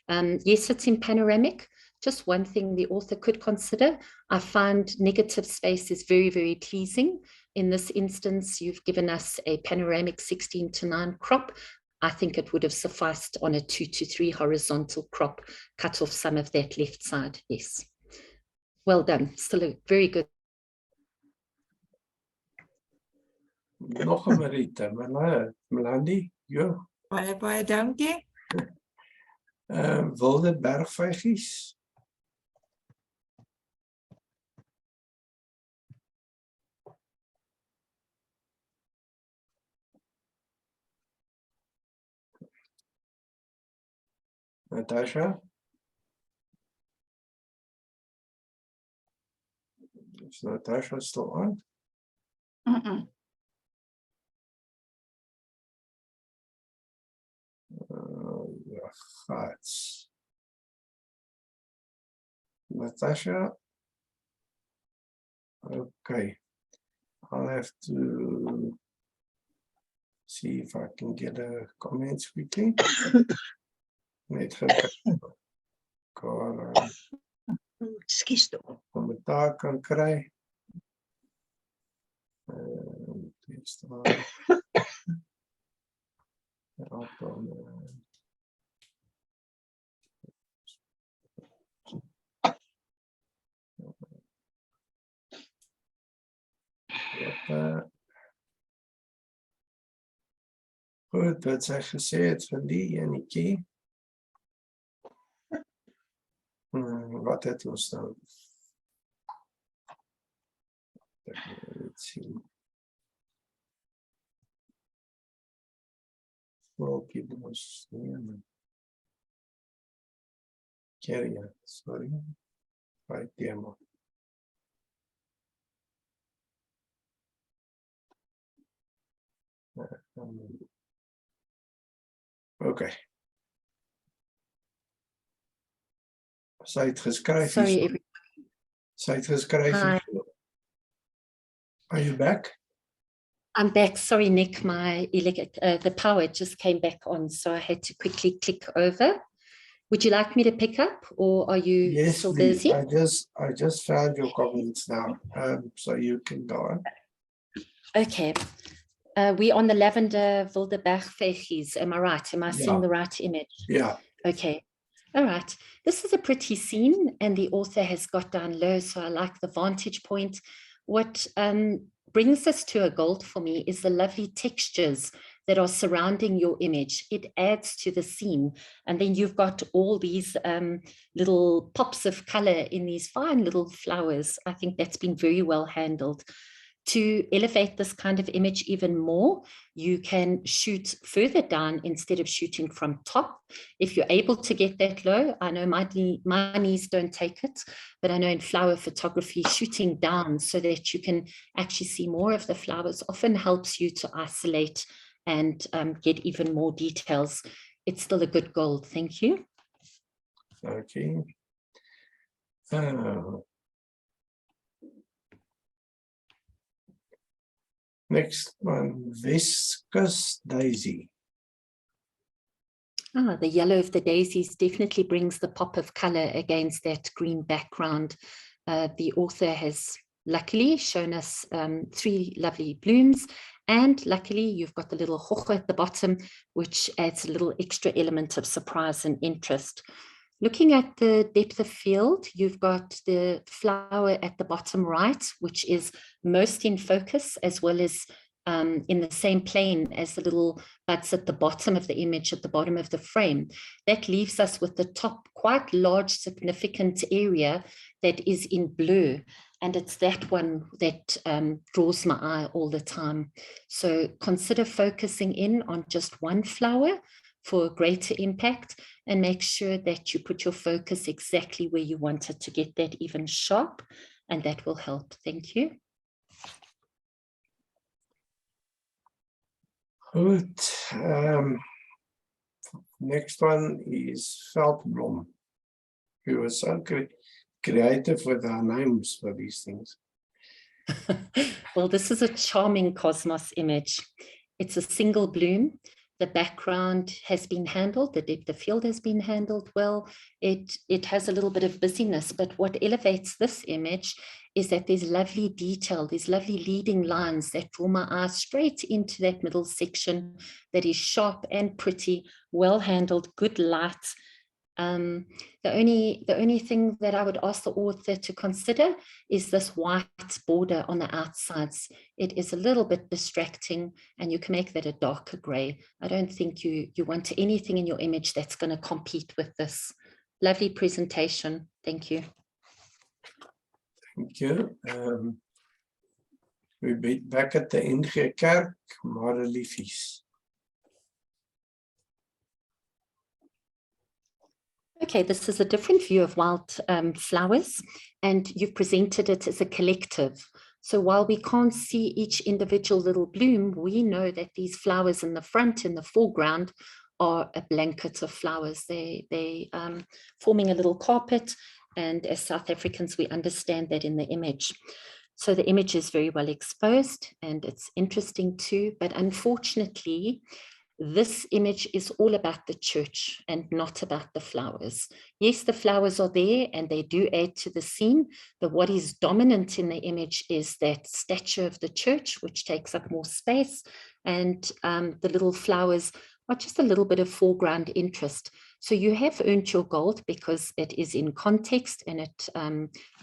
Speaker 1: Yes, it's in panoramic. Just one thing the author could consider. I find negative space is very, very pleasing. In this instance, you've given us a panoramic 16:9 crop. I think it would have sufficed on a 2:3 horizontal crop, cut off some of that left side. Yes. Well done. Still a very good.
Speaker 2: Nog 'n Marita, Melanie, jo.
Speaker 4: Baie dankie.
Speaker 2: Wilde bergvygies. Natasha. Is Natasha still on? Ja, gats. Natasha. Okay. I'll have to see if I can get a comments quickly. Net
Speaker 3: Ekskuus tog.
Speaker 2: kommentaar kan kry. Goed, wat sy gesê het van die enetjie. Wat het ons nou? Let's see. Smoky was carrier, sorry. By Tema. Okay. Sy het geskryf.
Speaker 1: Sorry, everybody.
Speaker 2: Sy het geskryf.
Speaker 1: Hi.
Speaker 2: Are you back?
Speaker 1: I'm back. Sorry, Nick, the power just came back on, so I had to quickly click over. Would you like me to pick up, or are you
Speaker 2: Yes,
Speaker 1: still
Speaker 2: please.
Speaker 1: busy?
Speaker 2: I just found your comments now, so you can go on.
Speaker 1: Okay. We're on the lavender Veldblomme. Am I right? Am I seeing the right image?
Speaker 2: Yeah.
Speaker 1: Okay. All right. This is a pretty scene, and the author has got down low, so I like the vantage point. What brings us to a gold for me is the lovely textures that are surrounding your image. It adds to the scene. And then you've got all these little pops of color in these fine little flowers. I think that's been very well handled. To elevate this kind of image even more, you can shoot further down instead of shooting from top. If you're able to get that low, I know my knees don't take it, but I know in flower photography, shooting down so that you can actually see more of the flowers often helps you to isolate and get even more details. It's still a good gold. Thank you.
Speaker 2: Okay. Next one, Viscous Daisy.
Speaker 1: The yellow of the daisies definitely brings the pop of color against that green background. The author has luckily shown us 3 lovely blooms, and luckily you've got the little hocho at the bottom, which adds a little extra element of surprise and interest. Looking at the depth of field, you've got the flower at the bottom right, which is most in focus, as well as in the same plane as the little buds at the bottom of the image, at the bottom of the frame. That leaves us with the top quite large, significant area that is in blue. And it's that one that draws my eye all the time. So consider focusing in on just one flower for greater impact, and make sure that you put your focus exactly where you want it to get that even sharp, and that will help. Thank you.
Speaker 2: Good. Next one is Veldblomme. He was so creative with our names for these things.
Speaker 1: Well, this is a charming cosmos image. It's a single bloom. The background has been handled, the depth of field has been handled well. It has a little bit of busyness, but what elevates this image is that there's lovely detail, there's lovely leading lines that draw my eye straight into that middle section that is sharp and pretty, well handled, good light. The only thing that I would ask the author to consider is this white border on the outsides. It is a little bit distracting, and you can make that a darker gray. I don't think you want anything in your image that's going to compete with this. Lovely presentation. Thank you.
Speaker 2: Thank you. We'll be back at the NG Kerk, Mareliefies.
Speaker 1: Okay, this is a different view of wild flowers, and you've presented it as a collective. So while we can't see each individual little bloom, we know that these flowers in the front, in the foreground, are a blanket of flowers. They forming a little carpet, and as South Africans, we understand that in the image. So the image is very well exposed, and it's interesting too, but unfortunately, this image is all about the church and not about the flowers. Yes, the flowers are there and they do add to the scene, but what is dominant in the image is that statue of the church, which takes up more space, and the little flowers are just a little bit of foreground interest. So you have earned your gold because it is in context and it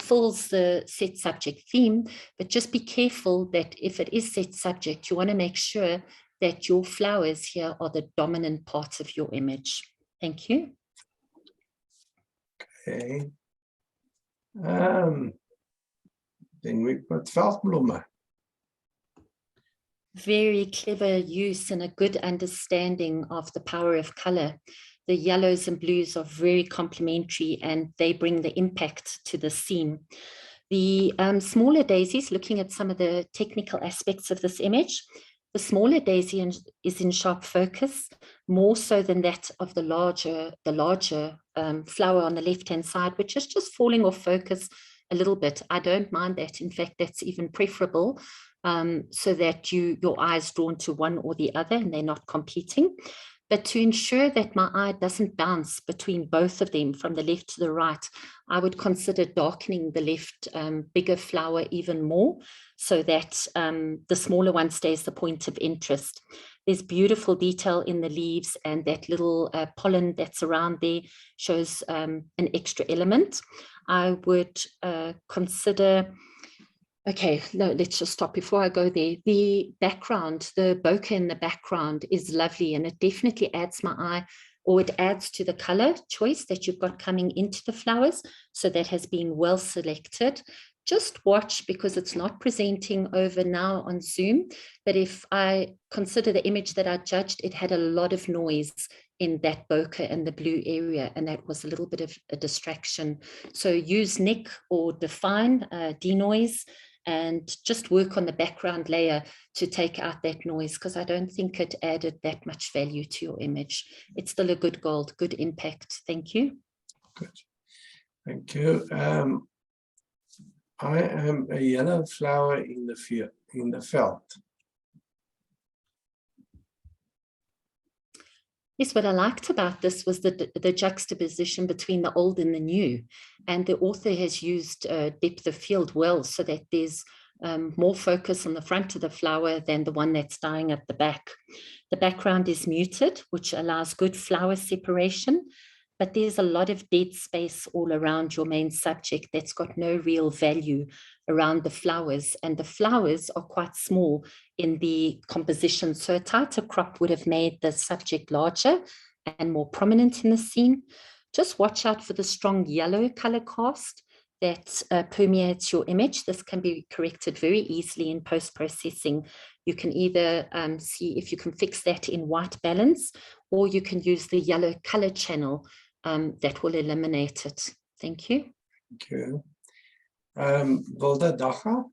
Speaker 1: fills the set subject theme, but just be careful that if it is set subject, you want to make sure that your flowers here are the dominant part of your image. Thank you.
Speaker 2: Okay. Then we've got Veldblomme.
Speaker 1: Very clever use and a good understanding of the power of color. The yellows and blues are very complementary and they bring the impact to the scene. The smaller daisies, looking at some of the technical aspects of this image, the smaller daisy is in sharp focus, more so than that of the larger flower on the left-hand side, which is just falling off focus a little bit. I don't mind that. In fact, that's even preferable. so that your eye is drawn to one or the other and they're not competing. But to ensure that my eye doesn't bounce between both of them from the left to the right, I would consider darkening the left bigger flower even more so that the smaller one stays the point of interest. There's beautiful detail in the leaves, and that little pollen that's around there shows an extra element. I would consider, okay, no, let's just stop before I go there. The background, the bokeh in the background is lovely, and it definitely adds my eye, or it adds to the color choice that you've got coming into the flowers. So that has been well selected. Just watch, because it's not presenting over now on Zoom, but if I consider the image that I judged, it had a lot of noise in that bokeh and the blue area, and that was a little bit of a distraction. So use Nick or define denoise, and just work on the background layer to take out that noise, because I don't think it added that much value to your image. It's still a good gold, good impact. Thank you.
Speaker 2: Good. Thank you. I am a yellow flower in the field, in the veld.
Speaker 1: Yes, what I liked about this was the juxtaposition between the old and the new. And the author has used depth of field well, so that there's more focus on the front of the flower than the one that's dying at the back. The background is muted, which allows good flower separation, but there's a lot of dead space all around your main subject that's got no real value around the flowers. And the flowers are quite small in the composition. So a tighter crop would have made the subject larger and more prominent in the scene. Just watch out for the strong yellow color cast that permeates your image. This can be corrected very easily in post-processing. You can either see if you can fix that in white balance, or you can use the yellow color channel that will eliminate it. Thank you.
Speaker 2: Thank you. Veldblomme.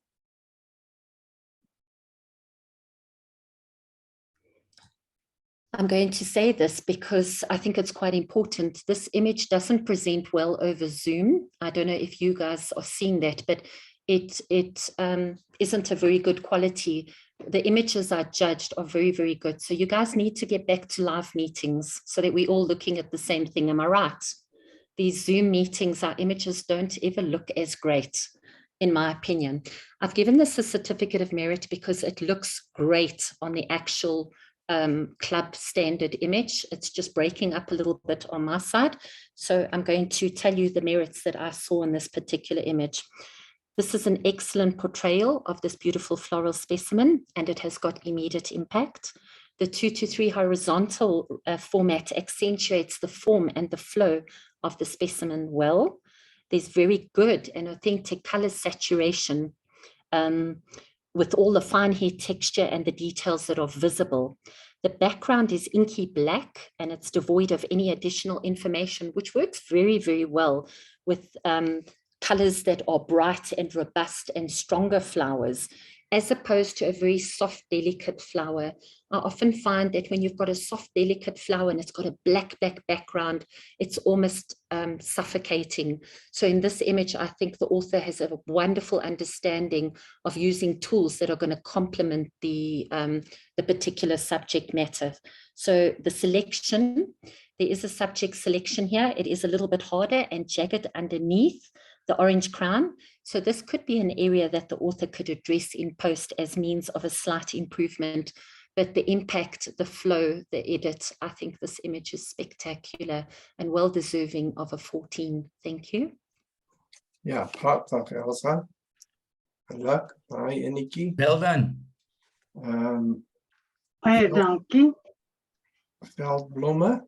Speaker 1: I'm going to say this because I think it's quite important. This image doesn't present well over Zoom. I don't know if you guys are seeing that, but it isn't a very good quality. The images I judged are very, very good. So you guys need to get back to live meetings so that we're all looking at the same thing. Am I right? These Zoom meetings, our images don't ever look as great, in my opinion. I've given this a certificate of merit because it looks great on the actual club standard image. It's just breaking up a little bit on my side. So I'm going to tell you the merits that I saw in this particular image. This is an excellent portrayal of this beautiful floral specimen, and it has got immediate impact. The 2:3 horizontal format accentuates the form and the flow of the specimen well. There's very good and authentic color saturation with all the fine hair texture and the details that are visible. The background is inky black, and it's devoid of any additional information, which works very, very well with colors that are bright and robust and stronger flowers, as opposed to a very soft, delicate flower. I often find that when you've got a soft, delicate flower and it's got a black background, it's almost suffocating. So in this image, I think the author has a wonderful understanding of using tools that are going to complement the particular subject matter. So the selection, there is a subject selection here. It is a little bit harder and jagged underneath the orange crown. So this could be an area that the author could address in post as means of a slight improvement. But the impact, the flow, the edit, I think this image is spectacular and well deserving of a 14. Thank you.
Speaker 2: Ja, prachtig, Elsa. Leuk, baie enetjie.
Speaker 8: Well done.
Speaker 3: Baie dankie.
Speaker 2: Veldblomme.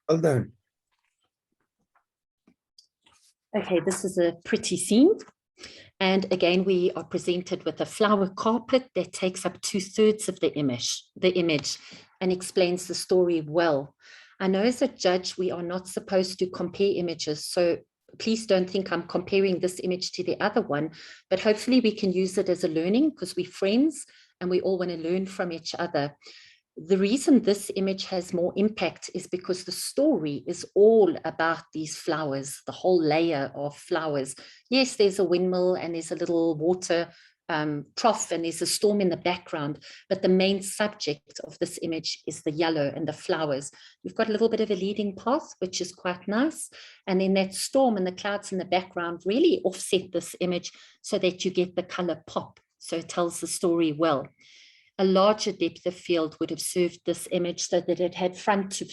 Speaker 10: Well done.
Speaker 1: Okay, this is a pretty scene. And again, we are presented with a flower carpet that takes up 2/3 of the image and explains the story well. I know as a judge, we are not supposed to compare images. So please don't think I'm comparing this image to the other one, but hopefully we can use it as a learning because we're friends and we all want to learn from each other. The reason this image has more impact is because the story is all about these flowers, the whole layer of flowers. Yes, there's a windmill and there's a little water trough and there's a storm in the background, but the main subject of this image is the yellow and the flowers. You've got a little bit of a leading path, which is quite nice. And then that storm and the clouds in the background really offset this image so that you get the color pop. So it tells the story well. A larger depth of field would have served this image so that it had front to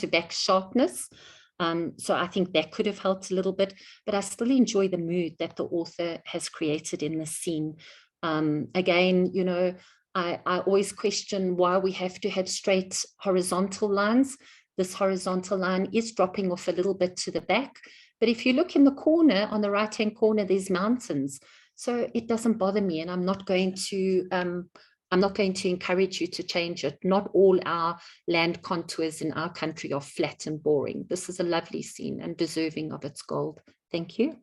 Speaker 1: back sharpness. So I think that could have helped a little bit, but I still enjoy the mood that the author has created in this scene. Again, you know, I always question why we have to have straight horizontal lines. This horizontal line is dropping off a little bit to the back, but if you look in the corner, on the right-hand corner, there's mountains. So it doesn't bother me, and I'm not going to encourage you to change it. Not all our land contours in our country are flat and boring. This is a lovely scene and deserving of its gold. Thank you.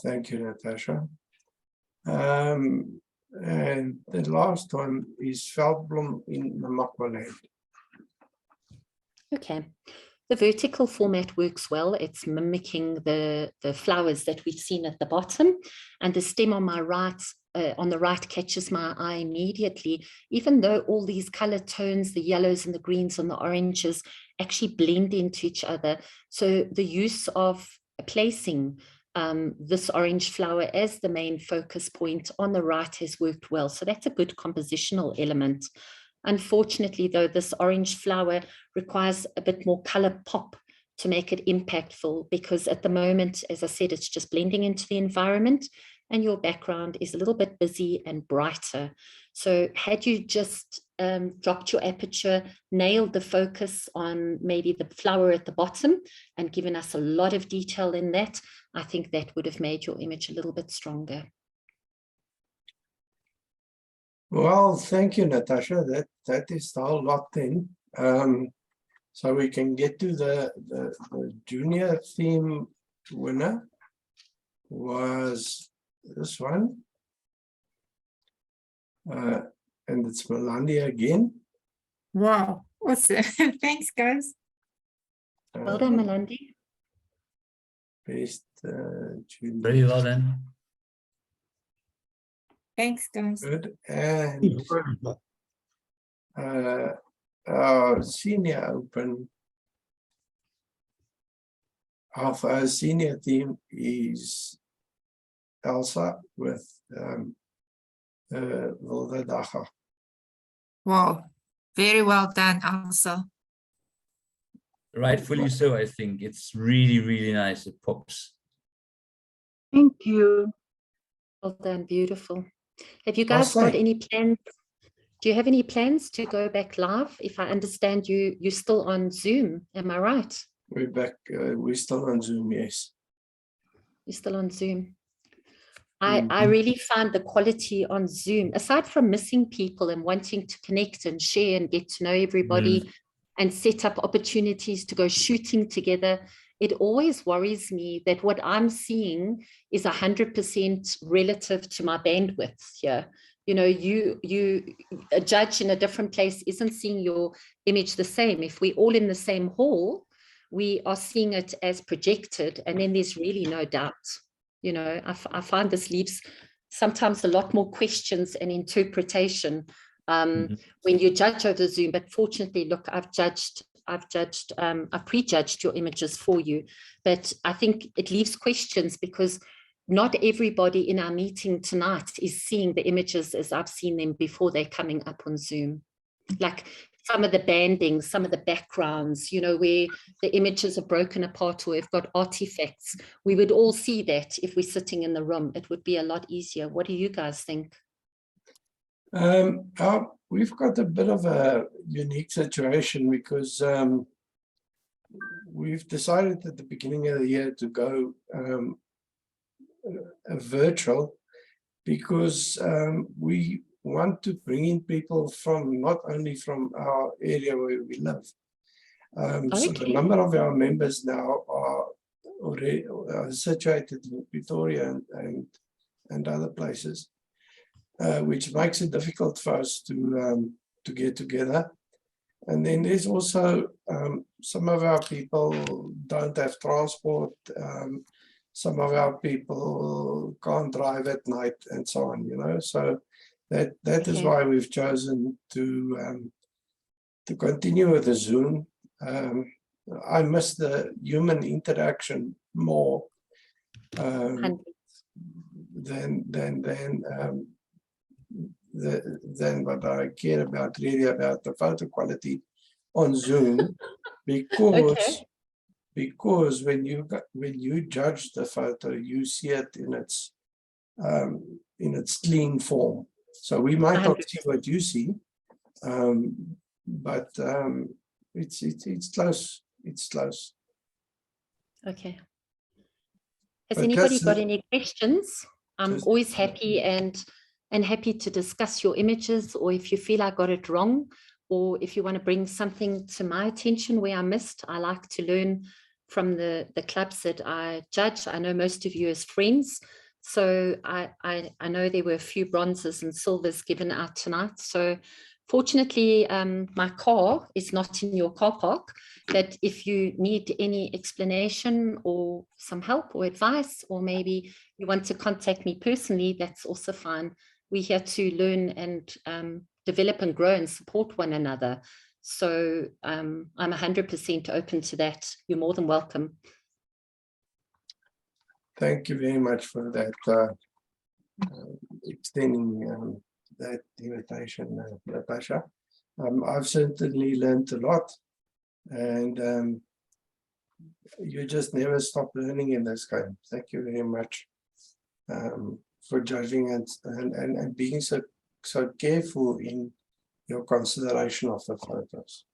Speaker 2: Thank you, Natasha. And the last one is Veldblomme in Namakwaland.
Speaker 1: Okay. The vertical format works well. It's mimicking the flowers that we've seen at the bottom, and the stem on my right, on the right catches my eye immediately, even though all these color tones, the yellows and the greens and the oranges, actually blend into each other. So the use of placing this orange flower as the main focus point on the right has worked well. So that's a good compositional element. Unfortunately, though, this orange flower requires a bit more color pop to make it impactful, because at the moment, as I said, it's just blending into the environment and your background is a little bit busy and brighter. So had you just dropped your aperture, nailed the focus on maybe the flower at the bottom and given us a lot of detail in that, I think that would have made your image a little bit stronger.
Speaker 2: Well, thank you, Natasha. That is the whole lot then. So we can get to the junior theme winner was this one. And it's Melanie again.
Speaker 4: Wow, awesome. Thanks, guys.
Speaker 1: Well done, Melanie.
Speaker 2: Best junior.
Speaker 8: Very well done.
Speaker 4: Thanks, guys.
Speaker 2: Good. And our senior open of our senior team is Elsa with Veldblomme.
Speaker 4: Wow, very well done, Elsa.
Speaker 8: Rightfully so, I think. It's really, really nice. It pops.
Speaker 3: Thank you.
Speaker 1: Well done, beautiful. Have you guys got any plans? Do you have any plans to go back live? If I understand you're still on Zoom, am I right?
Speaker 2: We're back, we're still on Zoom, yes.
Speaker 1: You're still on Zoom. I really find the quality on Zoom, aside from missing people and wanting to connect and share and get to know everybody and set up opportunities to go shooting together, it always worries me that what I'm seeing is 100% relative to my bandwidth here. You know, a judge in a different place isn't seeing your image the same. If we're all in the same hall, we are seeing it as projected, and then there's really no doubt. You know, I find this leaves sometimes a lot more questions and interpretation when you judge over Zoom. But fortunately, look, I've prejudged your images for you. But I think it leaves questions because not everybody in our meeting tonight is seeing the images as I've seen them before they're coming up on Zoom. Like some of the bandings, some of the backgrounds, you know, where the images are broken apart or have got artifacts. We would all see that if we're sitting in the room. It would be a lot easier. What do you guys think?
Speaker 2: We've got a bit of a unique situation because we've decided at the beginning of the year to go virtual because we want to bring in people from not only from our area where we live. So the number of our members now are already situated in Pretoria and other places, which makes it difficult for us to get together. And then there's also some of our people don't have transport. some of our people can't drive at night and so on, you know. So that is
Speaker 1: Okay.
Speaker 2: why we've chosen to continue with the Zoom. I miss the human interaction more than what I care about really about the photo quality on Zoom, because because when you judge the photo, you see it in its clean form. So we might not see what you see, but it's close. It's close.
Speaker 1: Okay. Has
Speaker 2: But
Speaker 1: anybody
Speaker 2: just
Speaker 1: got
Speaker 2: the-
Speaker 1: any questions? I'm
Speaker 2: just-
Speaker 1: always happy and happy to discuss your images, or if you feel I got it wrong, or if you want to bring something to my attention where I missed. I like to learn from the clubs that I judge. I know most of you as friends, so I know there were a few bronzes and silvers given out tonight. So fortunately, my car is not in your car park, but if you need any explanation or some help or advice, or maybe you want to contact me personally, that's also fine. We're here to learn and develop and grow and support one another. So I'm 100% open to that. You're more than welcome.
Speaker 2: Thank you very much for that, extending that invitation, Natasha. I've certainly learned a lot, and you just never stop learning in this game. Thank you very much for judging and being so careful in your consideration of the photos.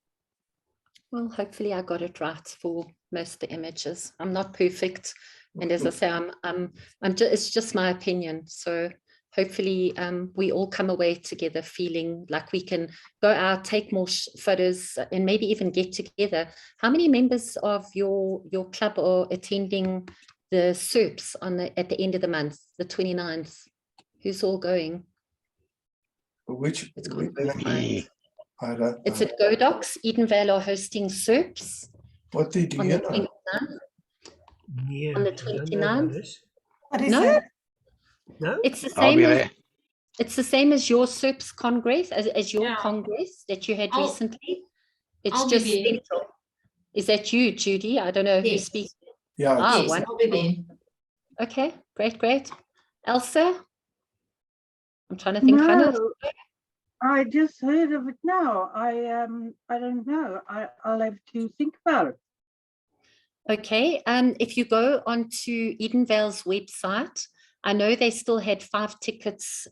Speaker 1: Well, hopefully I got it right for most of the images. I'm not perfect, and as I say, it's just my opinion. So hopefully we all come away together feeling like we can go out, take more photos, and maybe even get together. How many members of your club are attending the SERPs at the end of the month, the 29th? Who's all going?
Speaker 2: Which
Speaker 1: It's at Godox. Edenvale are hosting SERPs.
Speaker 2: What did you
Speaker 1: on the
Speaker 2: know?
Speaker 1: 29th.
Speaker 5: Nee,
Speaker 1: On the
Speaker 5: I don't know what
Speaker 1: 29th.
Speaker 5: that is.
Speaker 9: What is
Speaker 1: No,
Speaker 9: that?
Speaker 5: No?
Speaker 1: it's the
Speaker 6: I'll
Speaker 1: same
Speaker 6: be
Speaker 1: as
Speaker 6: there.
Speaker 1: it's the same as your SERPs Congress, as your
Speaker 11: Yeah.
Speaker 1: Congress that you had
Speaker 11: I'll-
Speaker 1: recently. It's
Speaker 11: I'll be
Speaker 1: just
Speaker 11: there.
Speaker 1: central. Is that you, Judy? I don't know who
Speaker 11: Yes.
Speaker 1: speaks.
Speaker 2: Yeah,
Speaker 1: Ah,
Speaker 11: Yes, I'll be there.
Speaker 1: Okay, great. Elsa? I'm trying to think. Hannah?
Speaker 3: No, I just heard of it now. I don't know. I'll have to think about it.
Speaker 1: Okay, if you go onto Edenvale's website, I know they still had 5 tickets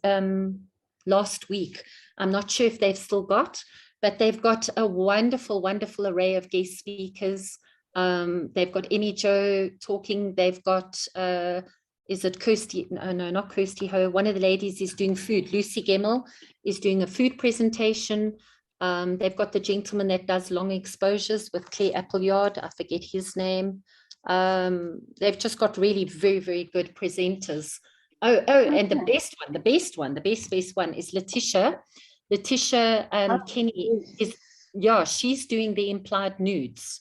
Speaker 1: last week. I'm not sure if they've still got, but they've got a wonderful, wonderful array of guest speakers. They've got Emmy Joe talking. They've got, is it Kirsty? No, not Kirsty Ho. One of the ladies is doing food. Lucy Gemmel is doing a food presentation. They've got the gentleman that does long exposures with Claire Appleyard. I forget his name. They've just got really very, very good presenters. Oh, and the best one is Letitia. Letitia Kenny is, she's doing the implied nudes.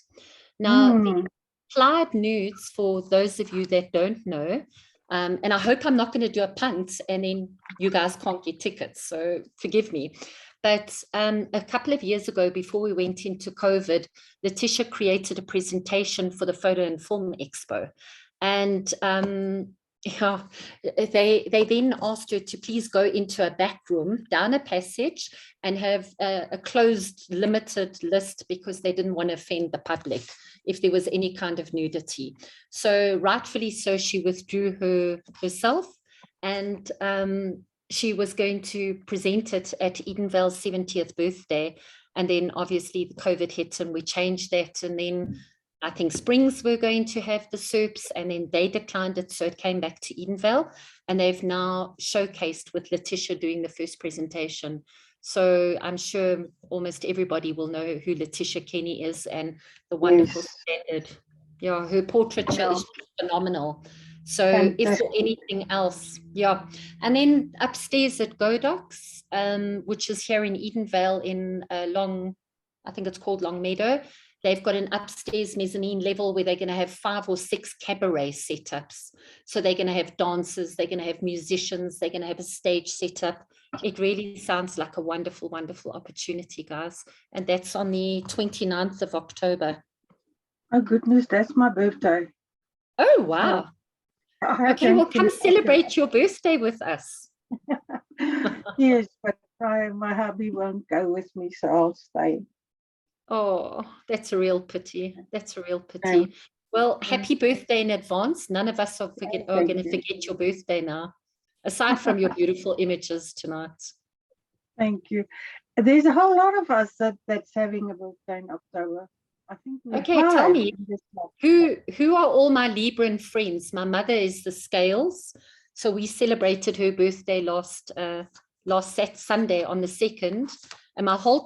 Speaker 1: Now, the implied nudes, for those of you that don't know, and I hope I'm not going to do a punt and then you guys can't get tickets, so forgive me. But a couple of years ago, before we went into COVID, Letitia created a presentation for the Photo and Film Expo. And they then asked her to please go into a back room, down a passage, and have a closed, limited list because they didn't want to offend the public if there was any kind of nudity. So rightfully so, she withdrew herself, and she was going to present it at Edenvale's 70th birthday. And then obviously the COVID hit and we changed that. And then I think Springs were going to have the SERPs, and then they declined it. So it came back to Edenvale, and they've now showcased with Letitia doing the first presentation. So I'm sure almost everybody will know who Letitia Kenny is and the wonderful standard. Yeah, her portraiture is phenomenal. So if for anything else, and then upstairs at Godox, which is here in Edenvale in I think it's called Long Meadow, They've got an upstairs mezzanine level where they're going to have 5 or 6 cabaret setups. So they're going to have dancers, they're going to have musicians, they're going to have a stage setup. It really sounds like a wonderful, wonderful opportunity, guys. And that's on the 29th of October.
Speaker 3: Oh goodness, that's my birthday.
Speaker 1: Oh, wow. Okay, well, come celebrate your birthday with us.
Speaker 3: Yes, but my hubby won't go with me, so I'll stay.
Speaker 1: Oh, that's a real pity. That's a real pity. Well, happy birthday in advance. None of us are going to forget your birthday now, aside from your beautiful images tonight.
Speaker 3: Thank you. There's a whole lot of us that's having a birthday in October. I think we're
Speaker 1: Okay, tell
Speaker 3: 5
Speaker 1: me,
Speaker 3: in this month.
Speaker 1: who are all my Libran friends? My mother is the Scales, so we celebrated her birthday last Sunday on the 2nd, and my whole